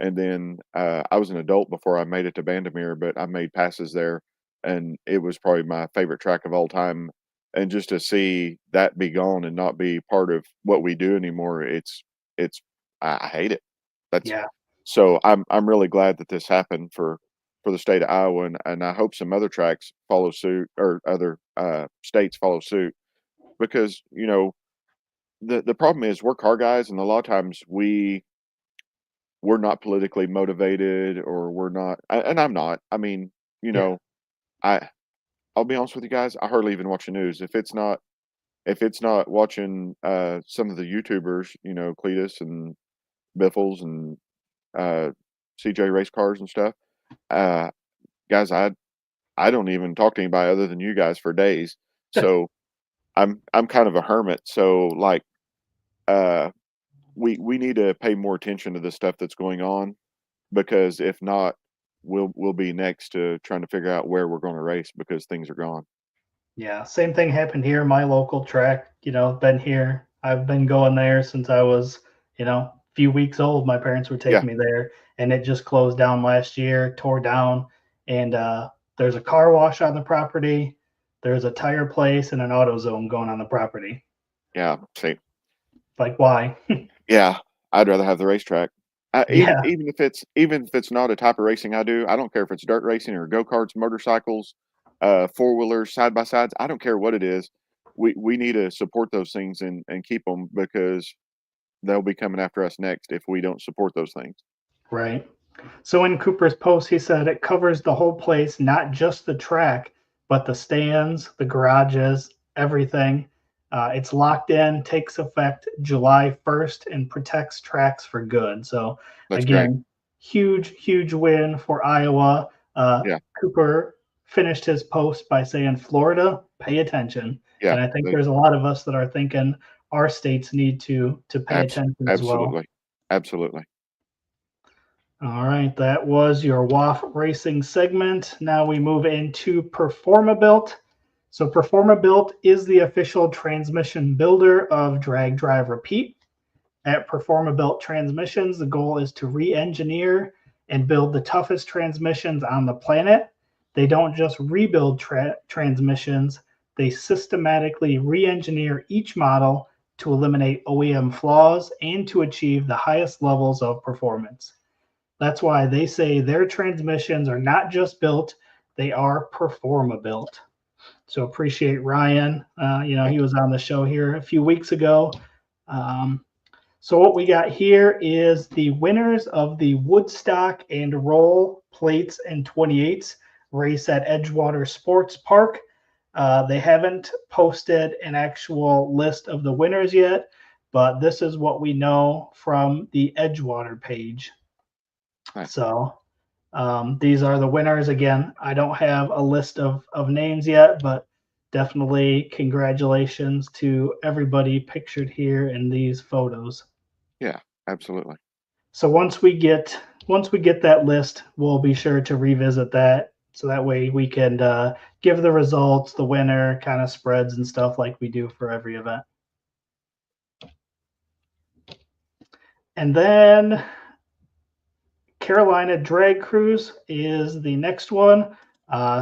And then I was an adult before I made it to Bandamere, but I made passes there, and it was probably my favorite track of all time. And just to see that be gone and not be part of what we do anymore, it's I hate it. That's Yeah. so I'm really glad that this happened for the state of Iowa, and I hope some other tracks follow suit or other states follow suit because the problem is we're car guys, and a lot of times we're not politically motivated, or we're not, and I'm not. I mean, Yeah. I I'll be honest with you guys, I hardly even watch the news if it's not watching some of the YouTubers, Cleetus and Biffles and uh, CJ race cars and stuff. Uh, guys, I don't even talk to anybody other than you guys for days. So I'm kind of a hermit. So like uh we need to pay more attention to the stuff that's going on, because if not, we'll be next to trying to figure out where we're going to race because things are gone. Yeah, same thing happened here. My local track, been here. I've been going there since I was, a few weeks old. My parents were Yeah, taking me there, and it just closed down last year, tore down, and There's a car wash on the property. There's a tire place and an auto zone going on the property. Yeah. See. Like, why? Yeah. I'd rather have the racetrack. Yeah. Even if it's not a type of racing I do, I don't care if it's dirt racing or go-karts, motorcycles, four-wheelers, side-by-sides. I don't care what it is. We need to support those things and keep them, because they'll be coming after us next if we don't support those things. Right. So in Cooper's post, he said it covers the whole place, not just the track, but the stands, the garages, everything. It's locked in, takes effect July 1st, and protects tracks for good. So That's again, great. huge win for Iowa. Yeah. Cooper finished his post by saying, Florida, pay attention. Yeah. And I think there's a lot of us that are thinking our states need to pay attention as well. Absolutely. All right, that was your WAF racing segment. Now we move into Performabuilt. So Performabuilt is the official transmission builder of Drag Drive Repeat. At Performabuilt Transmissions, the goal is to re-engineer and build the toughest transmissions on the planet. They don't just rebuild transmissions, they systematically re-engineer each model to eliminate OEM flaws and to achieve the highest levels of performance. That's why they say their transmissions are not just built, they are Performabuilt. So appreciate Ryan. He was on the show here a few weeks ago. So what we got here is the winners of the Woodstock and Roll Plates and 28s race at Edgewater Sports Park. They haven't posted an actual list of the winners yet, but this is what we know from the Edgewater page. Nice. So these are the winners. Again, I don't have a list of names yet, but definitely congratulations to everybody pictured here in these photos. Yeah, absolutely. So once we get that list, we'll be sure to revisit that. So that way we can give the results, the winner, kind of spreads and stuff like we do for every event. And then Carolina Drag Cruise is the next one.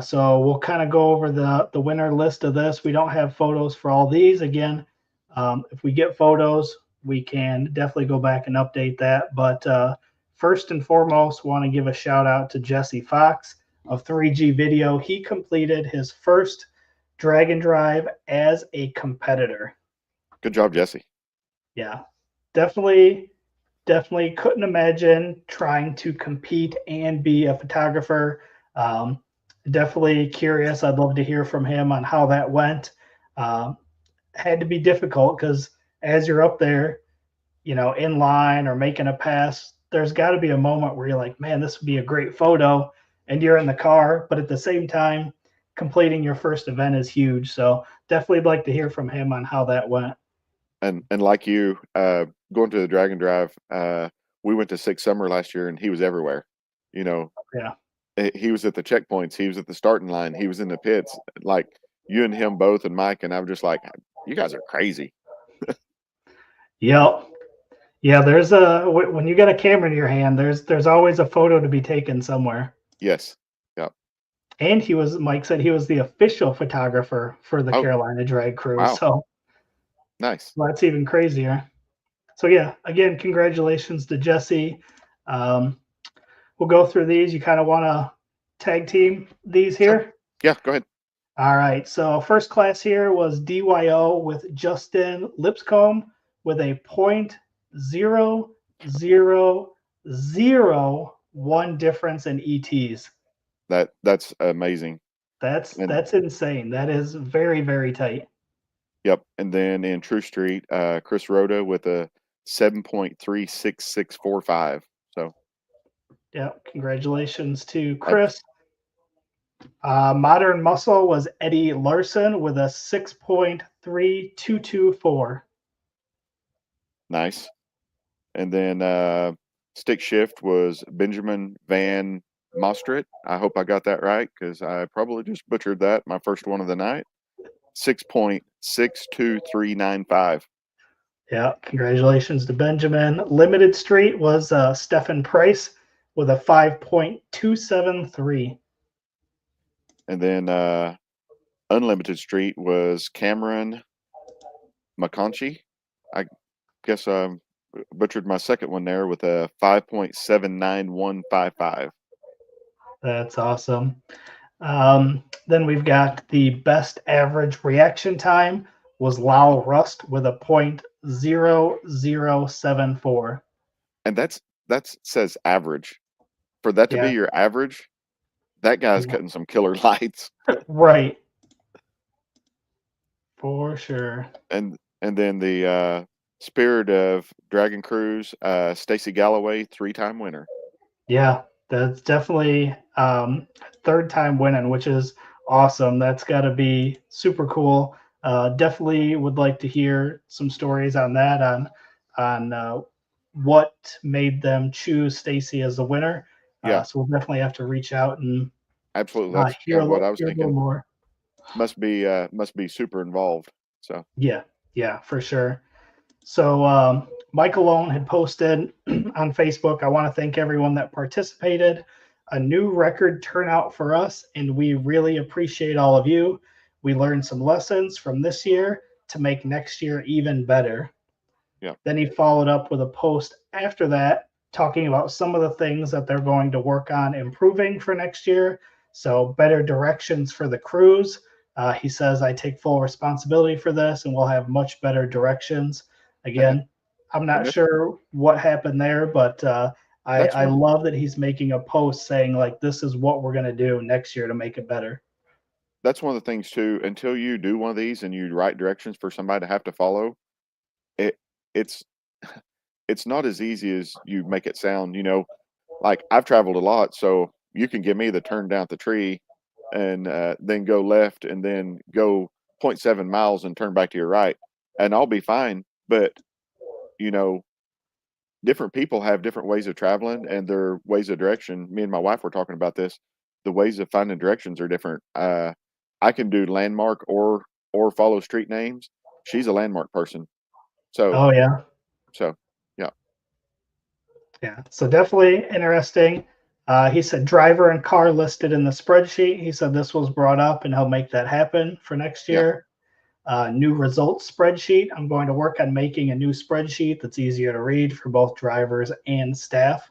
So we'll kind of go over the winner list of this. We don't have photos for all these. Again, if we get photos, we can definitely go back and update that. But first and foremost, want to give a shout out to Jesse Fox of 3G Video. He completed his first drag and drive as a competitor. Good job, Jesse. Yeah, definitely couldn't imagine trying to compete and be a photographer. Definitely curious. I'd love to hear from him on how that went. Had to be difficult because as you're up there, in line or making a pass, there's got to be a moment where you're like, man, this would be a great photo, and you're in the car, but at the same time, completing your first event is huge. So definitely like to hear from him on how that went. And like you, going to the Drag and Drive, we went to Six Summer last year, and he was everywhere. Yeah. He was at the checkpoints. He was at the starting line. He was in the pits. Like you and him both, and Mike, and I'm just like, you guys are crazy. Yep. Yeah, when you got a camera in your hand, there's always a photo to be taken somewhere. Yes. Yep. And Mike said he was the official photographer for the Carolina Drag Cruise. Wow. So nice. Well, that's even crazier. So yeah, again, congratulations to Jesse. We'll go through these. You kind of want to tag team these here? Sure. Yeah, go ahead. All right. So first class here was DYO with Justin Lipscomb with a .0001 difference in ETs. That's amazing. That's insane. That is very, very tight. Yep. And then in True Street, Chris Rhoda with a 7.36645. So yeah, congratulations to Chris. Modern Muscle was Eddie Larson with a 6.3224. Nice. And then Stick Shift was Benjamin Van Mostrit. I hope I got that right because I probably just butchered that. My first one of the night. 6.62395. Yeah, congratulations to Benjamin. Limited Street was Stephen Price with a 5.273. And then Unlimited Street was Cameron McConchy. I guess I butchered my second one there with a 5.79155. That's awesome. Then we've got the best average reaction time was Lyle Rust with a .0074. And that says average. For that to be Yeah. your average, that guy's cutting some killer lights. Right. For sure. And then the Spirit of Dragon Cruise, Stacy Galloway, 3-time winner. Yeah, that's definitely third time winning, which is awesome. That's got to be super cool. Definitely would like to hear some stories on that, on what made them choose Stacy as the winner. Yeah. So we'll definitely have to reach out and Absolutely. That's hear kind of what I was hear a little thinking. more. Must be super involved. So Yeah, for sure. So Mike Alone had posted on Facebook, I want to thank everyone that participated. A new record turnout for us, and we really appreciate all of you. We learned some lessons from this year to make next year even better. Yeah. Then he followed up with a post after that talking about some of the things that they're going to work on improving for next year. So better directions for the crews. He says, I take full responsibility for this and we'll have much better directions. Again, I'm not sure what happened there, but I love that he's making a post saying, like, this is what we're going to do next year to make it better. That's one of the things too. Until you do one of these and you write directions for somebody to have to follow, it's not as easy as you make it sound. You know, like I've traveled a lot, so you can give me the turn down the tree and then go left and then go 0.7 miles and turn back to your right, and I'll be fine. But you know, different people have different ways of traveling and their ways of direction. Me and my wife were talking about this. The ways of finding directions are different. I can do landmark or follow street names. She's a landmark person. So Oh, yeah. Yeah. So definitely interesting. He said driver and car listed in the spreadsheet. He said this was brought up and he'll make that happen for next year. New results spreadsheet. I'm going to work on making a new spreadsheet that's easier to read for both drivers and staff.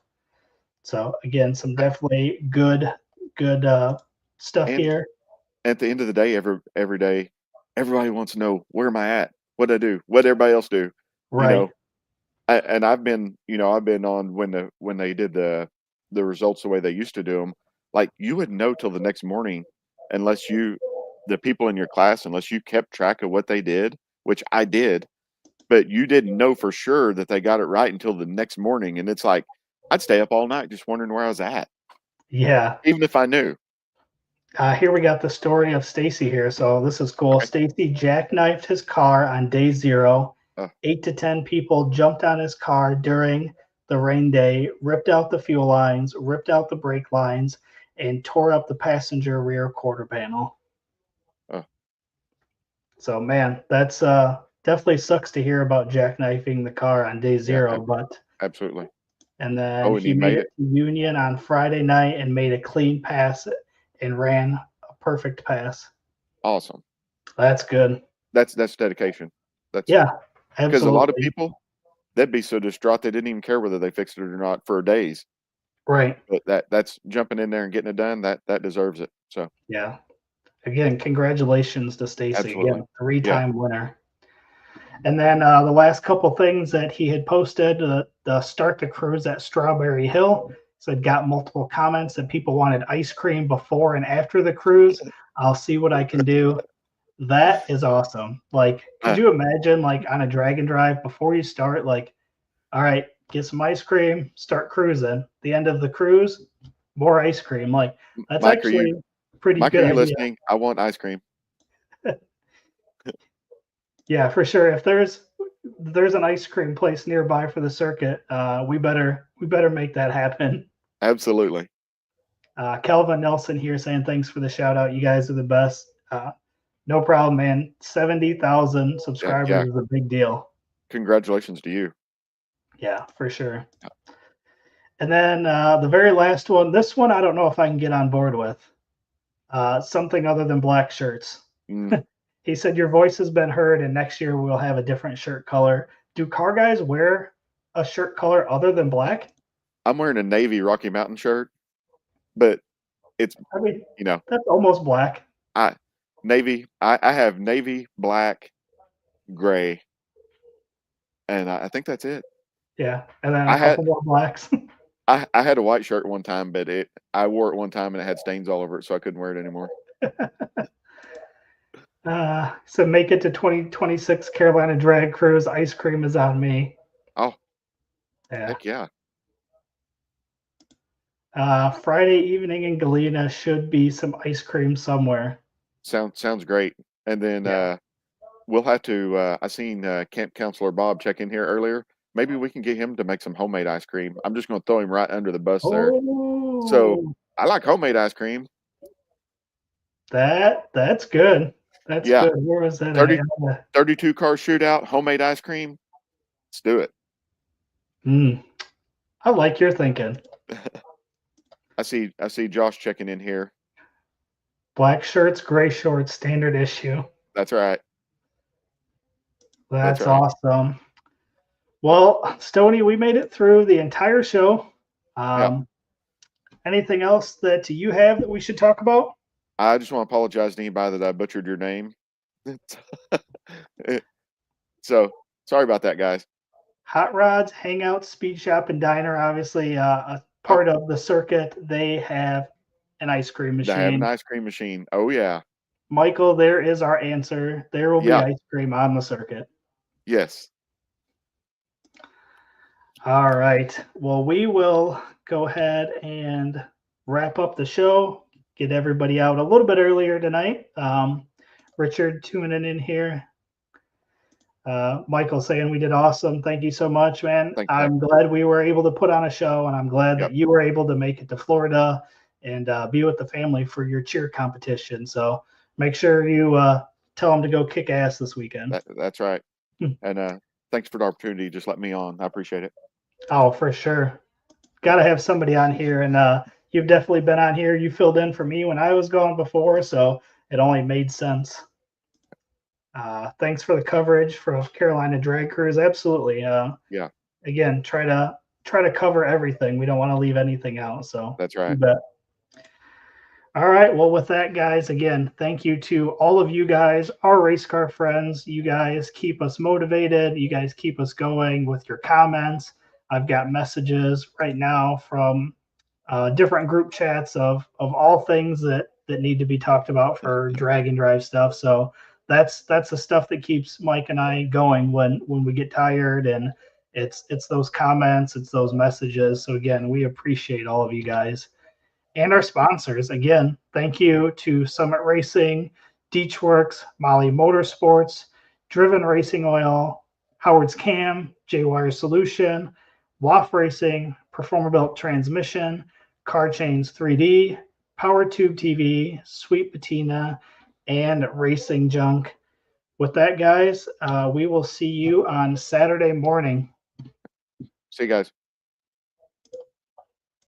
So again, some definitely good stuff and here. at the end of the day, every day, everybody wants to know, where am I at? What I do? What everybody else do? Right. You know, and I've been on when they did the results the way they used to do them. Like, you wouldn't know till the next morning unless the people in your class, unless you kept track of what they did, which I did, but you didn't know for sure that they got it right until the next morning. And it's like, I'd stay up all night just wondering where I was at. Yeah. Even if I knew. Here we got the story of Stacy here. So this is cool. Okay. Stacy jackknifed his car on day 0. 8 to 10 people jumped on his car during the rain day, ripped out the fuel lines, ripped out the brake lines, and tore up the passenger rear quarter panel. So, man, that's definitely sucks to hear about jackknifing the car on day 0. But absolutely. And then he made it to Union on Friday night and made a clean pass and ran a perfect pass. Awesome. That's good. That's dedication. Yeah, absolutely. Because a lot of people, they'd be so distraught they didn't even care whether they fixed it or not for days. Right. But that's jumping in there and getting it done. That deserves it. So yeah. Again, congratulations to Stacy. Again, 3-time winner. And then the last couple things that he had posted, the start the cruise at Strawberry Hill. So it got multiple comments that people wanted ice cream before and after the cruise. I'll see what I can do. That is awesome. Like, could you imagine, like, on a drag and drive before you start, like, all right, get some ice cream, start cruising. The end of the cruise, more ice cream. Like, that's Mike, actually pretty Mike, good. Are you listening? I want ice cream. Yeah, for sure. If there's an ice cream place nearby for the circuit, we better make that happen. Absolutely. Kelvin Nelson here saying thanks for the shout out. You guys are the best. No problem, man. 70,000 subscribers is a big deal. Congratulations to you. Yeah, for sure. And then the very last one, this one I don't know if I can get on board with. something other than black shirts. Mm. He said, your voice has been heard, and next year we'll have a different shirt color. Do car guys wear a shirt color other than black? I'm wearing a navy Rocky Mountain shirt, but it's, I mean, you know, that's almost black. I have navy, black, gray, and I think that's it. Yeah, and then I a had- couple more blacks. I had a white shirt one time, but I wore it one time and it had stains all over it, so I couldn't wear it anymore. So make it to 2026 Carolina Drag Cruise. Ice cream is on me. Oh, Yeah. heck yeah. Friday evening in Galena should be some ice cream somewhere. Sounds great. And then Yeah. we'll have to. I seen Camp Counselor Bob check in here earlier. Maybe we can get him to make some homemade ice cream. I'm just going to throw him right under the bus there. Oh, So I like homemade ice cream. that's good. That's Yeah. good. Where was that? 32 car shootout, homemade ice cream. Let's do it. I like your thinking. I see Josh checking in here. Black shirts, gray shorts, standard issue. That's right. That's That's right. awesome. Well, Stoney, we made it through the entire show. Anything else that you have that we should talk about? I just want to apologize to anybody that I butchered your name. So sorry about that, guys. Hot Rods, Hangout, Speed Shop, and Diner, obviously a part of the circuit. They have an ice cream machine. They have an ice cream machine. Oh, yeah. Michael, there is our answer. There will be ice cream on the circuit. Yes. All right. Well, we will go ahead and wrap up the show, get everybody out a little bit earlier tonight. Richard tuning in here. Michael saying we did awesome. Thank you so much, man. I'm glad we were able to put on a show, and I'm glad that you were able to make it to Florida and be with the family for your cheer competition. So make sure you tell them to go kick ass this weekend. That's right. And thanks for the opportunity. Just let me on. I appreciate it. Oh, for sure. Got to have somebody on here. And you've definitely been on here. You filled in for me when I was gone before, so it only made sense. Thanks for the coverage for Carolina Drag Cruise. Absolutely. Yeah. Again, try to cover everything. We don't want to leave anything out. So that's right. You bet. All right. Well, with that, guys, again, thank you to all of you guys, our race car friends. You guys keep us motivated. You guys keep us going with your comments. I've got messages right now from different group chats of all things that need to be talked about for drag and drive stuff. So that's the stuff that keeps Mike and I going when we get tired, and it's those comments, it's those messages. So again, we appreciate all of you guys. And our sponsors, again, thank you to Summit Racing, Deechworks, Molly Motorsports, Driven Racing Oil, Howard's Cam, J-Wire Solution, WAF Racing, Performer-Built Transmission, Car Chains 3D, Power Tube TV, Sweet Patina, and Racing Junk. With that, guys, we will see you on Saturday morning. See you guys.